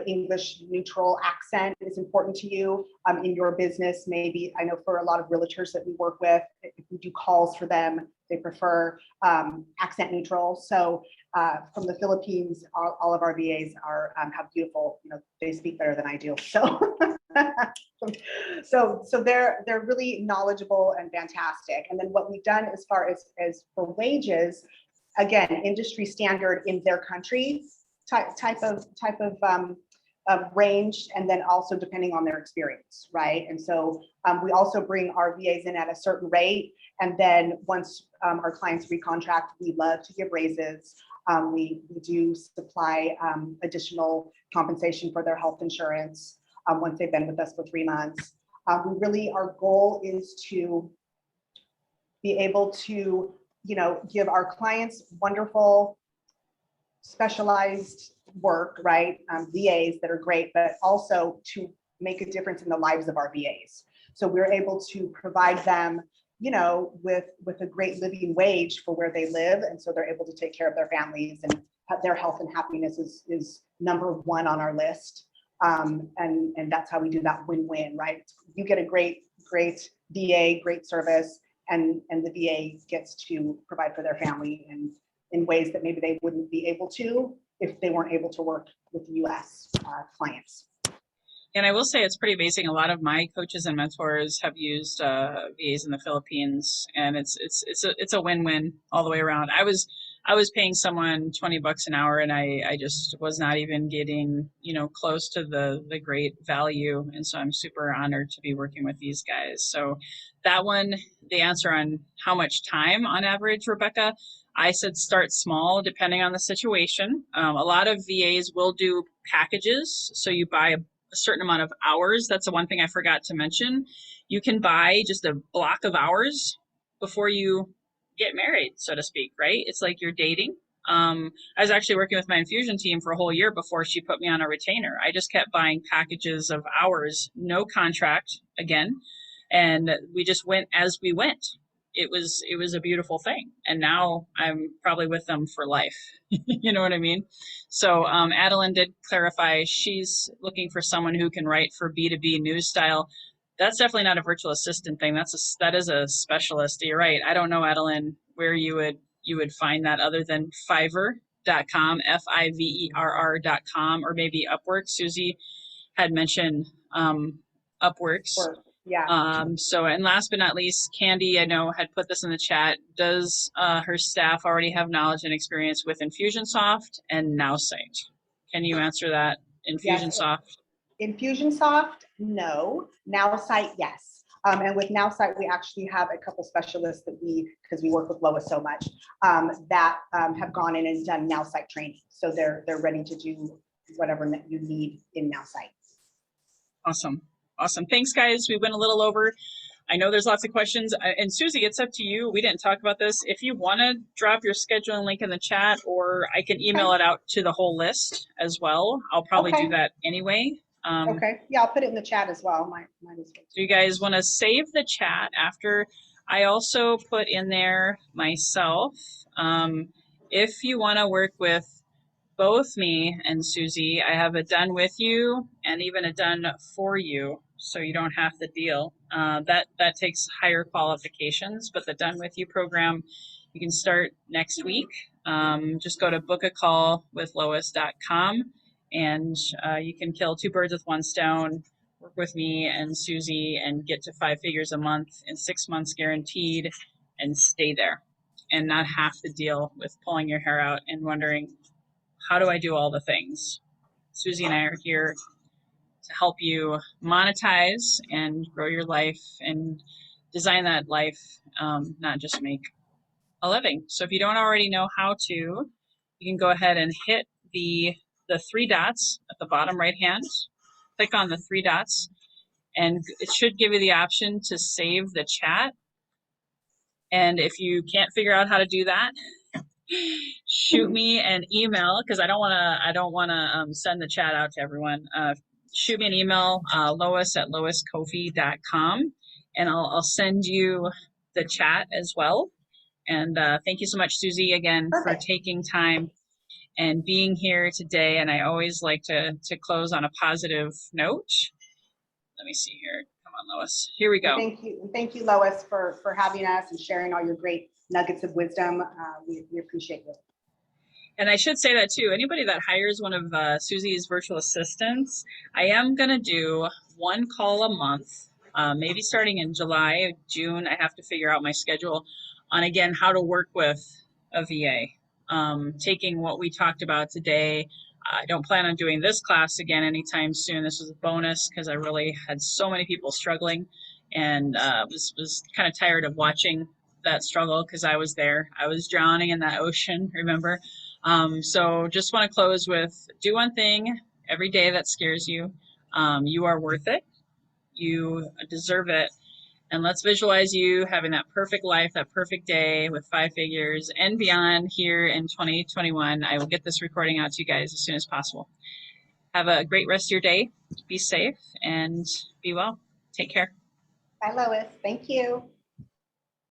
English neutral accent is important to you in your business. Maybe, I know for a lot of realtors that we work with, if we do calls for them, they prefer accent neutral. So from the Philippines, all of our VAs have beautiful, they speak better than I do. So they're really knowledgeable and fantastic. And then what we've done as far as for wages, again, industry standard in their country, type of range, and then also depending on their experience, right? And so we also bring our VAs in at a certain rate, and then once our clients recontract, we love to give raises. We do supply additional compensation for their health insurance once they've been with us for 3 months. Our goal is to be able to, give our clients wonderful specialized work, right? VAs that are great, but also to make a difference in the lives of our VAs. So we're able to provide them, with a great living wage for where they live. And so they're able to take care of their families, and their health and happiness is number one on our list. And that's how we do that win-win, right? You get a great VA, great service, and the VA gets to provide for their family and in ways that maybe they wouldn't be able to if they weren't able to work with US clients. And I will say it's pretty amazing. A lot of my coaches and mentors have used VAs in the Philippines, and it's a win-win all the way around. I was paying someone $20 an hour, and I just was not even getting close to the great value, and so I'm super honored to be working with these guys. So that one, the answer on how much time on average, Rebecca, I said start small depending on the situation. A lot of VAs will do packages, so you buy a certain amount of hours. That's the one thing I forgot to mention. You can buy just a block of hours before you get married, so to speak, right? It's like you're dating. I was actually working with my infusion team for a whole year before she put me on a retainer. I just kept buying packages of hours, no contract again, and we just went as we went. It was a beautiful thing, and now I'm probably with them for life. You know what I mean? So Adeline did clarify she's looking for someone who can write for B2B news style. That's definitely not a virtual assistant thing. That is a specialist. You're right. I don't know, Adeline, where you would find that other than Fiverr.com, Fiverr.com, or maybe Upwork. Susie had mentioned Upworks. Yeah. And last but not least, Candy, I know, had put this in the chat. Does her staff already have knowledge and experience with Infusionsoft and NowSite? Can you answer that? Infusionsoft? Yes. Infusionsoft, no. NowSite, yes. And with NowSite, we actually have a couple specialists that because we work with Lois so much, that have gone in and done NowSite training. So they're ready to do whatever you need in NowSite. Awesome. Awesome. Thanks, guys. We went a little over. I know there's lots of questions. And Susie, it's up to you. We didn't talk about this. If you want to drop your scheduling link in the chat, or I can email it out to the whole list as well. I'll probably do that anyway. Okay. Yeah, I'll put it in the chat as well. So you guys want to save the chat after. I also put in there myself. If you want to work with both me and Susie, I have a done with you and even a done for you, so you don't have to deal. That takes higher qualifications, but the done with you program, you can start next week. Just go to bookacallwithlois.com, and you can kill two birds with one stone, work with me and Susie, and get to 5 figures a month in 6 months guaranteed, and stay there. and not have to deal with pulling your hair out and wondering, how do I do all the things? Susie and I are here to help you monetize and grow your life and design that life, not just make a living. So if you don't already know how to, you can go ahead and hit the three dots at the bottom right hand. Click on the three dots, and it should give you the option to save the chat. And if you can't figure out how to do that, shoot me an email, because I don't want to send the chat out to everyone. Shoot me an email, lois@loiscoffee.com, and I'll send you the chat as well. And thank you so much, Susie, again, for Perfect. taking time and being here today. And I always like to close on a positive note. Let me see here. Come on, Lois. Here we go. Thank you, Lois, for having us and sharing all your great nuggets of wisdom. We appreciate you. And I should say that too. Anybody that hires one of Susie's virtual assistants, I am going to do one call a month, maybe starting in July, June. I have to figure out my schedule on, again, how to work with a VA. Taking what we talked about today. I don't plan on doing this class again anytime soon. This was a bonus because I really had so many people struggling, and was kind of tired of watching that struggle because I was there. I was drowning in that ocean, remember? So just want to close with, do one thing every day that scares you. You are worth it. You deserve it. And let's visualize you having that perfect life, that perfect day with 5 figures and beyond here in 2021. I will get this recording out to you guys as soon as possible. Have a great rest of your day. Be safe and be well. Take care. Bye, Lois. Thank you.